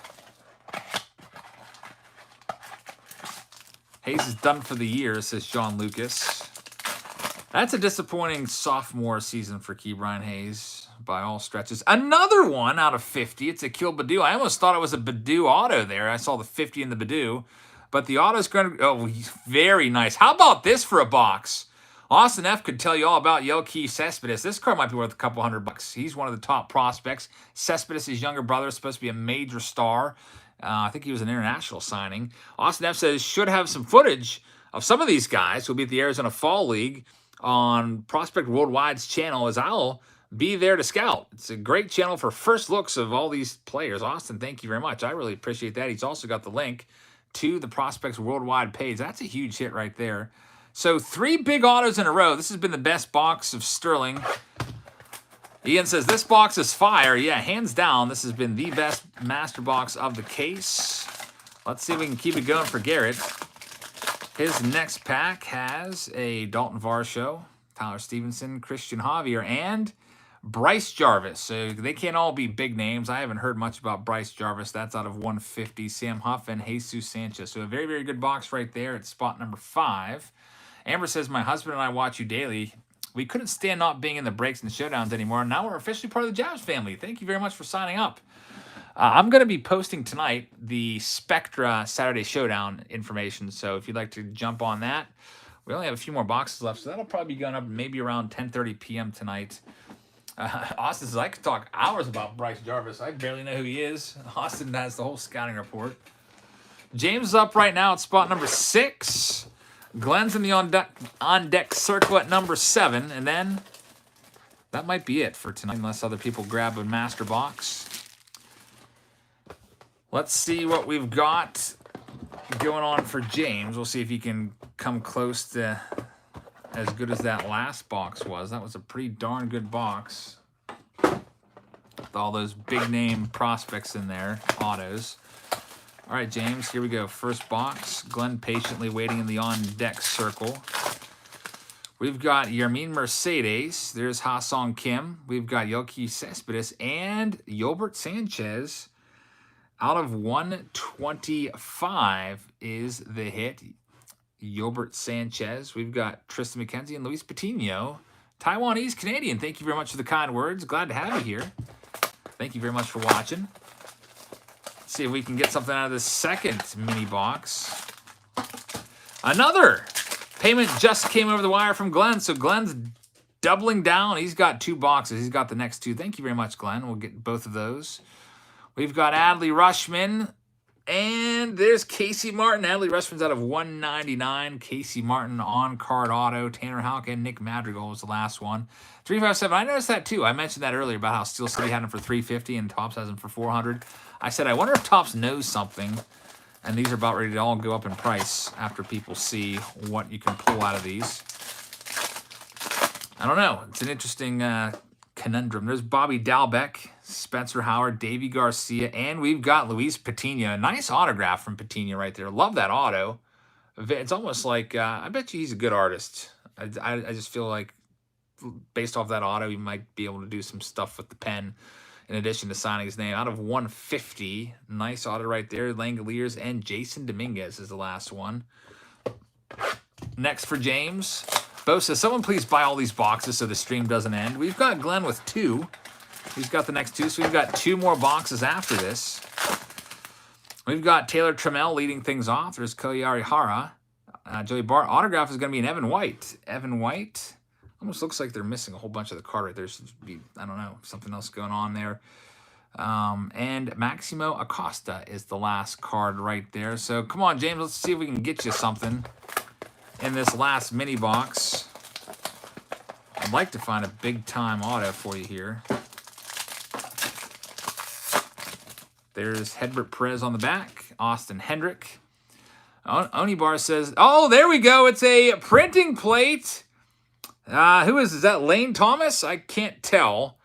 Hayes is done for the year, says John Lucas. That's a disappointing sophomore season for Ke'Bryan Hayes by all stretches. Another one out of 50. It's a Akil Baddoo. I almost thought it was a Baddoo auto there. I saw the 50 in the Baddoo. But the auto's going to... Oh, very nice. How about this for a box? Austin F. could tell you all about Yelke Cespedes. This card might be worth a couple $100. He's one of the top prospects. Cespedes' younger brother is supposed to be a major star. I think he was an international signing. Austin F. says should have some footage of some of these guys who will be at the Arizona Fall League on Prospect Worldwide's channel, as I'll be there to scout. It's a great channel for first looks of all these players. Austin, thank you very much. I really appreciate that. He's also got the link to the Prospects Worldwide page. That's a huge hit right there. So 3 big autos in a row. This has been the best box of Sterling. Ian says, this box is fire. Yeah, hands down, this has been the best master box of the case. Let's see if we can keep it going for Garrett. His next pack has a Dalton Varsho, Tyler Stevenson, Christian Javier, and Bryce Jarvis. So they can't all be big names. I haven't heard much about Bryce Jarvis. That's out of 150. Sam Huff and Jesus Sanchez. So a very, very good box right there at spot number 5. Amber says, my husband and I watch you daily. We couldn't stand not being in the breaks and showdowns anymore. Now we're officially part of the Jabs family. Thank you very much for signing up. I'm going to be posting tonight the Spectra Saturday Showdown information. So if you'd like to jump on that, we only have a few more boxes left. So that'll probably be going up maybe around 10:30 p.m. tonight. Austin says, I could talk hours about Bryce Jarvis. I barely know who he is. Austin has the whole scouting report. James is up right now at spot number 6. Glenn's in the on-deck circle at number 7. And then that might be it for tonight, unless other people grab a master box. Let's see what we've got going on for James. We'll see if he can come close to as good as that last box was. That was a pretty darn good box with all those big-name prospects in there, autos. All right, James, here we go. First box. Glenn patiently waiting in the on-deck circle. We've got Yermin Mercedes. There's Ha-Song Kim. We've got Yelke Cespedes and Yolbert Sanchez. Out of 125 is the hit. Yolbert Sanchez. We've got Tristan McKenzie and Luis Patino. Taiwanese Canadian. Thank you very much for the kind words. Glad to have you here. Thank you very much for watching. Let's see if we can get something out of this second mini box. Another payment just came over the wire from Glenn. So Glenn's doubling down. He's got 2 boxes. He's got the next 2. Thank you very much, Glenn. We'll get both of those. We've got Adley Rushman, and there's Casey Martin. Adley Rushman's out of 199. Casey Martin on-card auto. Tanner Houck and Nick Madrigal was the last one. 357, I noticed that too. I mentioned that earlier about how Steel City had him for 350 and Topps has him for 400. I said, I wonder if Topps knows something, and these are about ready to all go up in price after people see what you can pull out of these. I don't know. It's an interesting conundrum. There's Bobby Dalbeck, Spencer Howard, Davey Garcia, and we've got Luis Patino. Nice autograph from Patino right there. Love that auto. It's almost like, I bet you he's a good artist. I just feel like based off that auto, he might be able to do some stuff with the pen in addition to signing his name. Out of 150, nice auto right there. Langoliers and Jason Dominguez is the last one. Next for James. Bo says, someone please buy all these boxes so the stream doesn't end. We've got Glenn with 2. He's got the next 2, so we've got 2 more boxes after this. We've got Taylor Trammell leading things off. There's Koyari Hara. Joey Bart. Autograph is going to be an Evan White. Evan White. Almost looks like they're missing a whole bunch of the card right there. Should be, I don't know, something else going on there. And Maximo Acosta is the last card right there. So come on, James. Let's see if we can get you something in this last mini box. I'd like to find a big-time auto for you here. There's Hedbert Perez on the back. Austin Hendrick. Onibar says, oh, there we go. It's a printing plate. Who is that? Lane Thomas? I can't tell.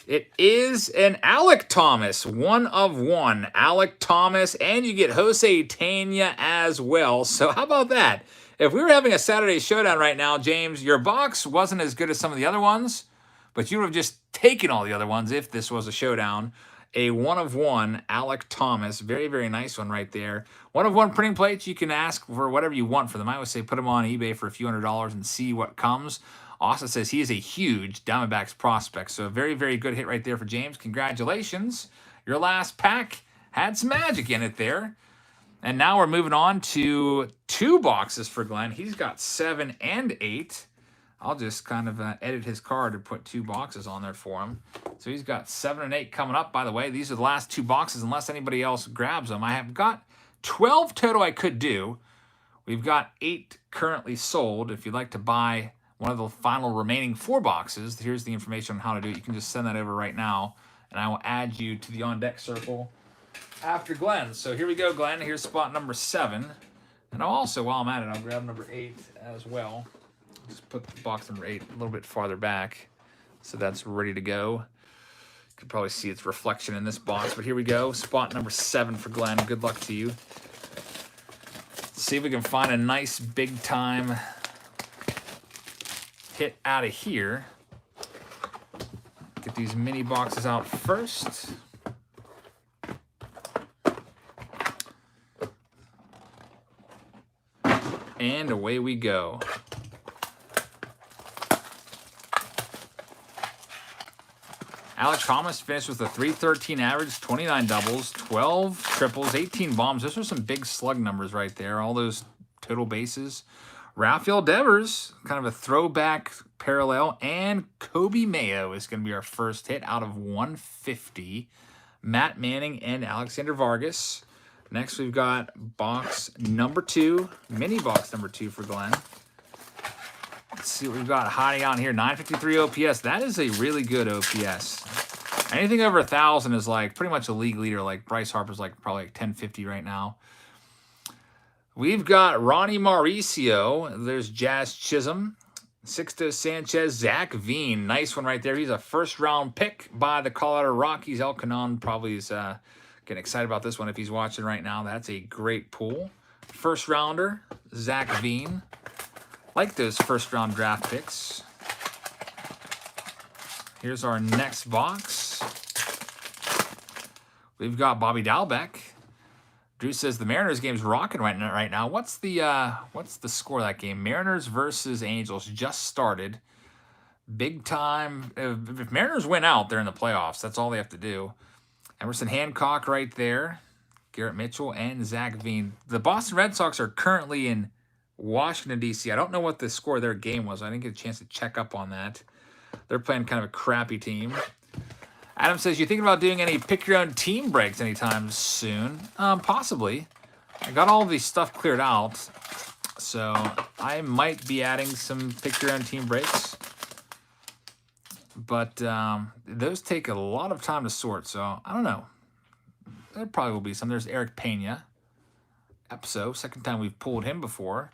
It is an Alec Thomas. 1 of 1. Alec Thomas. And you get Jose Tena as well. So how about that? If we were having a Saturday Showdown right now, James, your box wasn't as good as some of the other ones, but you would have just taken all the other ones if this was a showdown. A 1/1 Alec Thomas. Very, very nice one right there. 1/1 printing plates. You can ask for whatever you want for them. I always say put them on eBay for a few $100s and see what comes. Austin says he is a huge Diamondbacks prospect. So a very, very good hit right there for James. Congratulations. Your last pack had some magic in it there. And now we're moving on to 2 boxes for Glenn. He's got 7 and 8. I'll just kind of edit his card and put 2 boxes on there for him. So he's got 7 and 8 coming up, by the way. These are the last 2 boxes unless anybody else grabs them. I have got 12 total I could do. We've got 8 currently sold. If you'd like to buy one of the final remaining 4 boxes, here's the information on how to do it. You can just send that over right now, and I will add you to the on-deck circle after Glenn. So here we go, Glenn. Here's spot number 7. And I'll also, while I'm at it, I'll grab number 8 as well. Just put the box number 8 a little bit farther back so that's ready to go. You can probably see its reflection in this box, but here we go. Spot number 7 for Glenn. Good luck to you. Let's see if we can find a nice big time hit out of here. Get these mini boxes out first. And away we go. Alex Thomas finished with a .313 average, 29 doubles, 12 triples, 18 bombs. Those are some big slug numbers right there. All those total bases. Rafael Devers, kind of a throwback parallel. And Kobe Mayo is going to be our first hit out of 150. Matt Manning and Alexander Vargas. Next, we've got box number 2, mini box number 2 for Glenn. Let's see what we've got hiding out here. 953 OPS. That is a really good OPS. Anything over 1,000 is like pretty much a league leader. Like Bryce Harper's like probably like 1050 right now. We've got Ronnie Mauricio. There's Jazz Chisholm. Sixto Sanchez. Zach Veen. Nice one right there. He's a first-round pick by the Colorado Rockies. El Canon probably is getting excited about this one if he's watching right now. That's a great pull. First-rounder, Zach Veen. Like those first-round draft picks. Here's our next box. We've got Bobby Dalbec. Drew says the Mariners game's rocking right now. What's the score of that game? Mariners versus Angels just started. Big time. If Mariners win out, they're in the playoffs. That's all they have to do. Emerson Hancock right there. Garrett Mitchell and Zach Veen. The Boston Red Sox are currently in Washington, D.C. I don't know what the score of their game was. I didn't get a chance to check up on that. They're playing kind of a crappy team. Adam says, you thinking about doing any pick-your-own-team breaks anytime soon? Possibly. I got all the stuff cleared out, so I might be adding some pick-your-own-team breaks. But those take a lot of time to sort, so I don't know. There probably will be some. There's Eric Pena. Epso, second time we've pulled him before.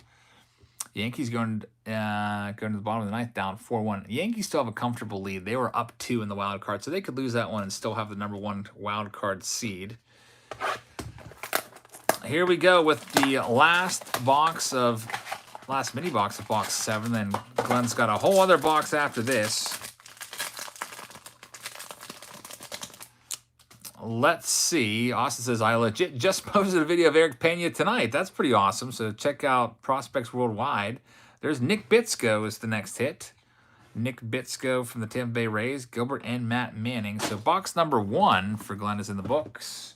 Yankees going to the bottom of the ninth, down 4-1. Yankees still have a comfortable lead. They were up 2 in the wild card, so they could lose that one and still have the number 1 wild card seed. Here we go with the last mini box of box 7. Then Glenn's got a whole other box after this. Let's see. Austin says, I legit just posted a video of Eric Pena tonight. That's pretty awesome. So check out Prospects Worldwide. There's Nick Bitsko is the next hit. Nick Bitsko from the Tampa Bay Rays. Gilbert and Matt Manning. So box number 1 for Glenn is in the books.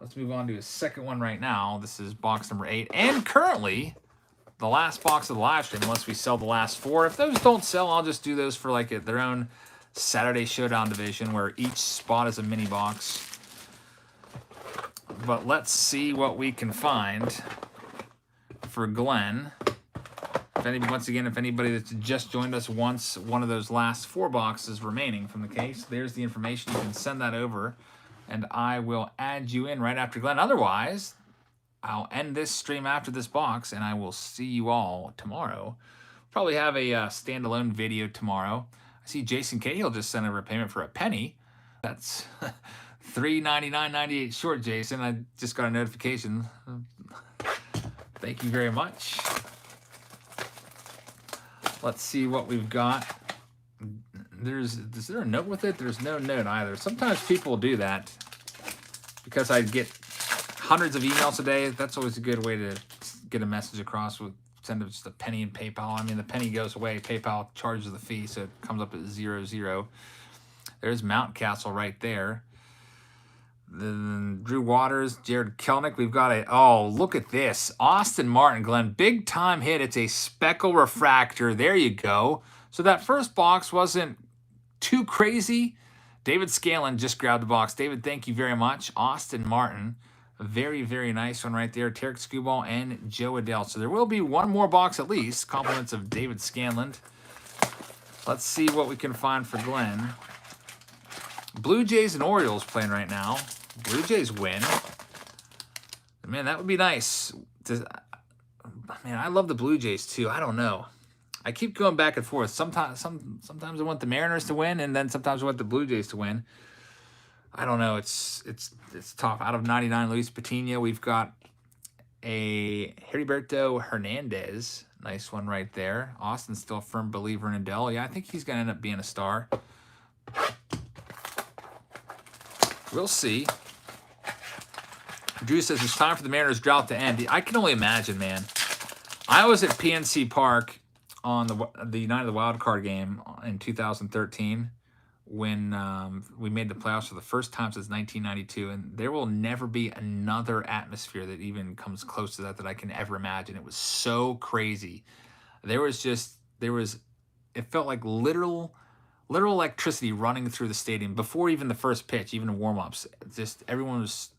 Let's move on to his second one right now. This is box number 8. And currently, the last box of the live stream, unless we sell the last 4. If those don't sell, I'll just do those for like their own Saturday Showdown division where each spot is a mini box. But let's see what we can find for Glenn. Once again, if anybody that's just joined us wants one of those last 4 boxes remaining from the case, there's the information. You can send that over, and I will add you in right after Glenn. Otherwise, I'll end this stream after this box, and I will see you all tomorrow. Probably have a standalone video tomorrow. I see Jason Cahill just sent over a payment for a penny. That's $3.99.98 short, Jason. I just got a notification. Thank you very much. Let's see what we've got Is there a note with it? There's no note either. Sometimes people do that because I get hundreds of emails a day. That's always a good way to get a message across. With send them just a penny in PayPal. I mean, the penny goes away. PayPal charges the fee, so it comes up at 0. There's Mountcastle right there. Then Drew Waters, Jared Kelnick. We've got look at this. Austin Martin, Glenn. Big time hit. It's a speckle refractor. There you go. So that first box wasn't too crazy. David Scanlon just grabbed the box. David, thank you very much. Austin Martin. A very, very nice one right there. Tarek Skubal and Joe Adele. So there will be one more box at least. Compliments of David Scanlon. Let's see what we can find for Glenn. Blue Jays and Orioles playing right now. Blue Jays win. Man, that would be nice. Man, I love the Blue Jays too. I don't know. I keep going back and forth. Sometimes I want the Mariners to win, and then sometimes I want the Blue Jays to win. I don't know. It's tough. Out of 99, Luis Patino, we've got a Heriberto Hernandez. Nice one right there. Austin's still a firm believer in Adele. Yeah, I think he's going to end up being a star. We'll see. Drew says it's time for the Mariners drought to end. I can only imagine, man. I was at PNC Park on the night of the wild card game in 2013 when we made the playoffs for the first time since 1992, and there will never be another atmosphere that even comes close to that I can ever imagine. It was so crazy. It felt like literal electricity running through the stadium before even the first pitch, even the warm-ups. Just everyone was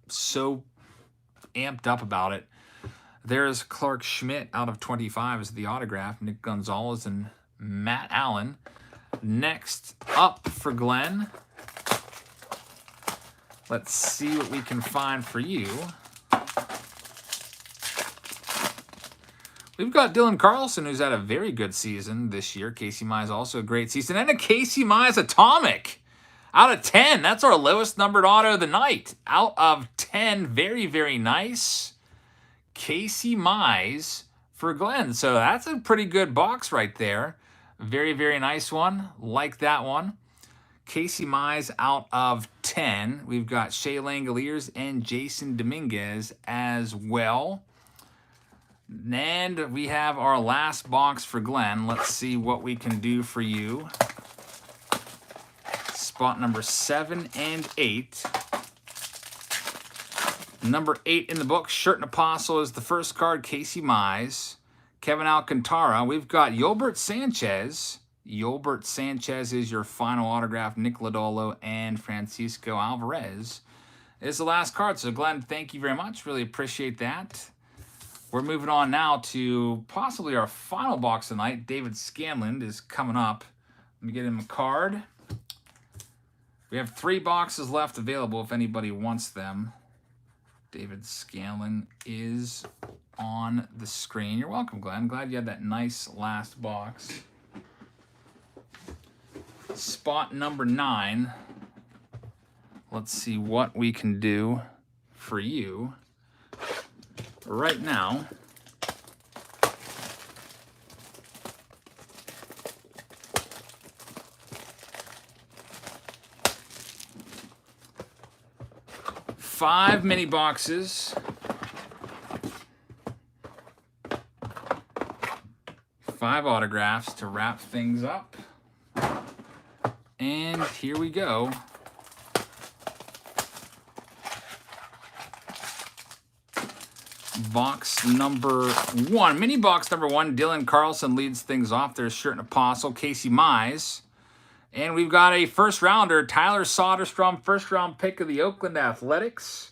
so amped up about it. There's Clark Schmidt out of 25 as the autograph. Nick Gonzalez and Matt Allen. Next up for Glenn. Let's see what we can find for you. We've got Dylan Carlson, who's had a very good season this year. Casey Mize also a great season. And a Casey Mize Atomic out of 10. That's our lowest numbered auto of the night. Out of 10. Very, very nice. Casey Mize for Glenn. So that's a pretty good box right there. Very, very nice one. Like that one. Casey Mize out of 10. We've got Shea Langoliers and Jason Dominguez as well. And we have our last box for Glenn. Let's see what we can do for you. Spot number 7 and 8. Number 8 in the book, Shirt and Apostle, is the first card, Casey Mize. Kevin Alcantara. We've got Yolbert Sanchez. Yolbert Sanchez is your final autograph. Nick Lodolo and Francisco Alvarez is the last card. So, Glenn, thank you very much. Really appreciate that. We're moving on now to possibly our final box tonight. David Scanlon is coming up. Let me get him a card. We have 3 boxes left available if anybody wants them. David Scanlon is on the screen. You're welcome, Glenn. Glad you had that nice last box. Spot number 9. Let's see what we can do for you right now. Five mini boxes. 5 autographs to wrap things up. And here we go. Box number 1. Mini box number 1. Dylan Carlson leads things off. There's Shirt and Apostle, Casey Mize. And we've got a first rounder, Tyler Soderstrom, first round pick of the Oakland Athletics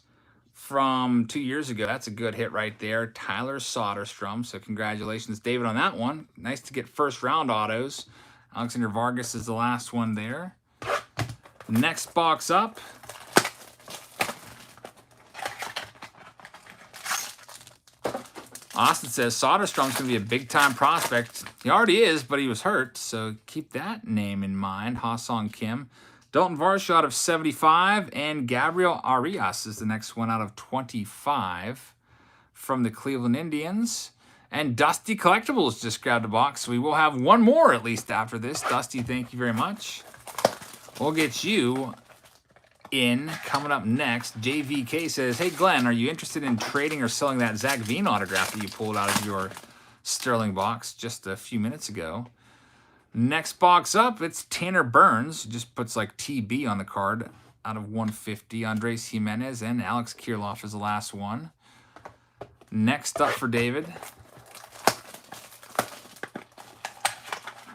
from 2 years ago. That's a good hit right there, Tyler Soderstrom. So congratulations, David, on that one. Nice to get first round autos. Alexander Vargas is the last one there. Next box up. Austin says Soderstrom's going to be a big-time prospect. He already is, but he was hurt, so keep that name in mind. Ha-Sung Kim. Dalton Varsho out of 75, and Gabriel Arias is the next one out of 25 from the Cleveland Indians. And Dusty Collectibles just grabbed a box. We will have one more at least after this. Dusty, thank you very much. We'll get you in coming up next. JVK says, hey, Glenn, are you interested in trading or selling that Zach Veen autograph that you pulled out of your Sterling box just a few minutes ago? Next box up, it's Tanner Burns. Just puts like TB on the card out of 150. Andres Jimenez and Alex Kirilloff is the last one. Next up for David.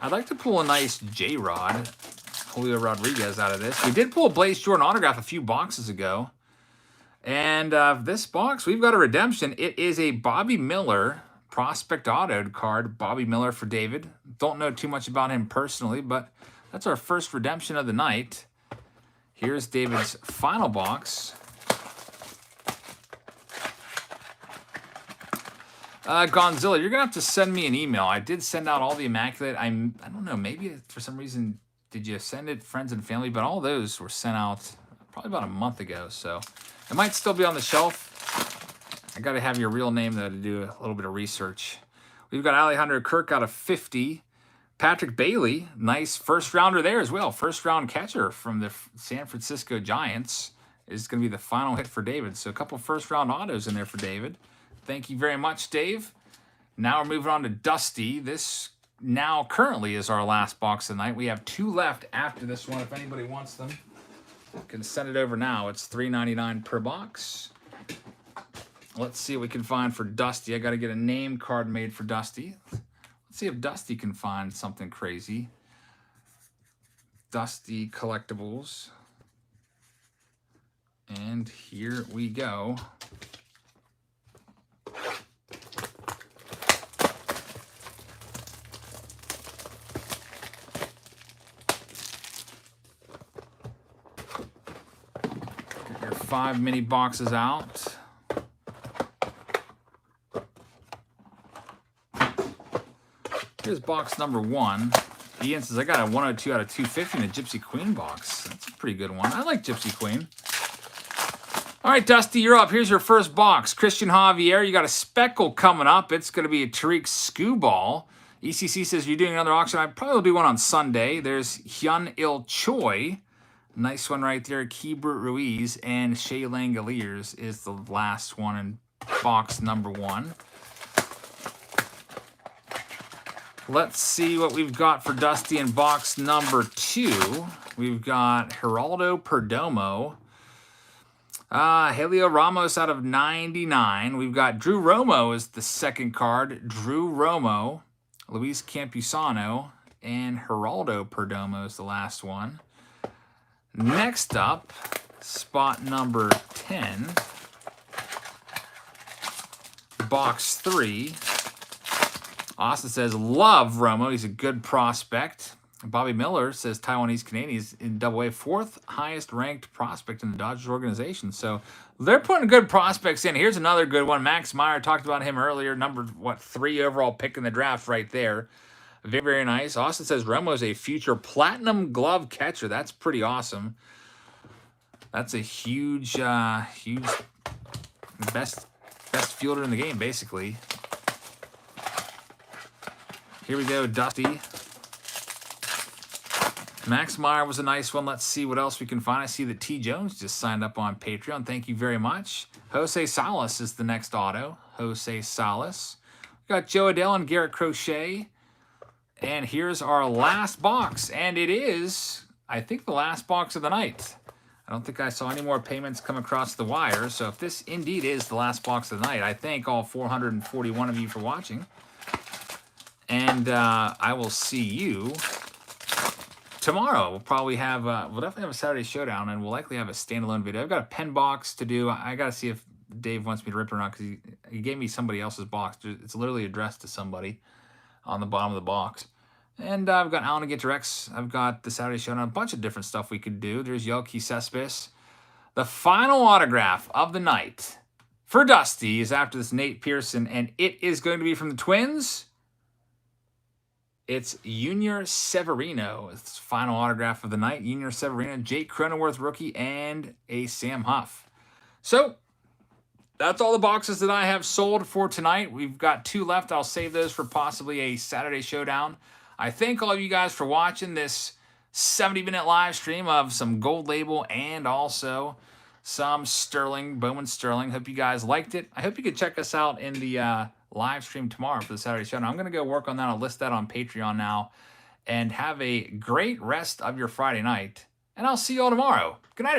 I'd like to pull a nice J-Rod, Julio Rodriguez, out of this. We did pull a Blaze Jordan autograph a few boxes ago. And this box, we've got a redemption. It is a Bobby Miller prospect autoed card. Bobby Miller for David. Don't know too much about him personally, but that's our first redemption of the night. Here's David's final box. Gonzilla, you're going to have to send me an email. I did send out all the Immaculate. I don't know, maybe for some reason, did you send it friends and family? But all those were sent out probably about a month ago. So it might still be on the shelf. I got to have your real name, though, to do a little bit of research. We've got Alejandro Kirk out of 50. Patrick Bailey, nice first rounder there as well. First round catcher from the San Francisco Giants is going to be the final hit for David. So a couple first round autos in there for David. Thank you very much, Dave. Now we're moving on to Dusty. This now currently is our last box of the night. We have 2 left after this one. If anybody wants them, you can send it over now. It's $3.99 per box. Let's see what we can find for Dusty. I got to get a name card made for Dusty. Let's see if Dusty can find something crazy. Dusty Collectibles. And here we go. Get your 5 mini boxes out. Here's box number 1. Ian says, I got a 102 out of 250 in a Gypsy Queen box. That's a pretty good one. I like Gypsy Queen. All right, Dusty, you're up. Here's your first box. Christian Javier, you got a speckle coming up. It's going to be a Tariq Skubal. ECC says, you're doing another auction. I'd probably do one on Sunday. There's Hyun Il Choi. Nice one right there. Keibert Ruiz and Shea Langoliers is the last one in box number 1. Let's see what we've got for Dusty in box number 2. We've got Geraldo Perdomo. Helio Ramos out of 99. We've got Drew Romo as the second card. Drew Romo, Luis Campusano, and Geraldo Perdomo is the last one. Next up, spot number 10. Box 3. Austin says, love Romo. He's a good prospect. Bobby Miller says Taiwanese Canadians in Double-A, 4th highest ranked prospect in the Dodgers organization. So they're putting good prospects in. Here's another good one. Max Meyer, talked about him earlier. Number, 3 overall pick in the draft right there. Very, very nice. Austin says Romo's a future platinum glove catcher. That's pretty awesome. That's a huge, huge best fielder in the game, basically. Here we go, Dusty. Max Meyer was a nice one. Let's see what else we can find. I see that T. Jones just signed up on Patreon. Thank you very much. Jose Salas is the next auto. Jose Salas. We got Joe Adele and Garrett Crochet. And here's our last box. And it is, I think, the last box of the night. I don't think I saw any more payments come across the wire. So if this indeed is the last box of the night, I thank all 441 of you for watching. And I will see you tomorrow. We'll probably have, we'll definitely have a Saturday Showdown, and we'll likely have a standalone video. I've got a pen box to do. I got to see if Dave wants me to rip it or not, because he gave me somebody else's box. It's literally addressed to somebody on the bottom of the box. And I've got Alan to Get to Rex. I've got the Saturday Showdown, a bunch of different stuff we could do. There's Yoki Cespedes. The final autograph of the night for Dusty is after this Nate Pearson, and it is going to be from the Twins. It's Junior Severino. It's final autograph of the night. Junior Severino, Jake Cronenworth rookie, and a Sam Huff. So, that's all the boxes that I have sold for tonight. We've got 2 left. I'll save those for possibly a Saturday showdown. I thank all of you guys for watching this 70-minute live stream of some gold label and also some Sterling, Bowman Sterling. Hope you guys liked it. I hope you could check us out in the live stream tomorrow for the Saturday showdown. I'm going to go work on that. I'll list that on Patreon now. And have a great rest of your Friday night. And I'll see you all tomorrow. Good night.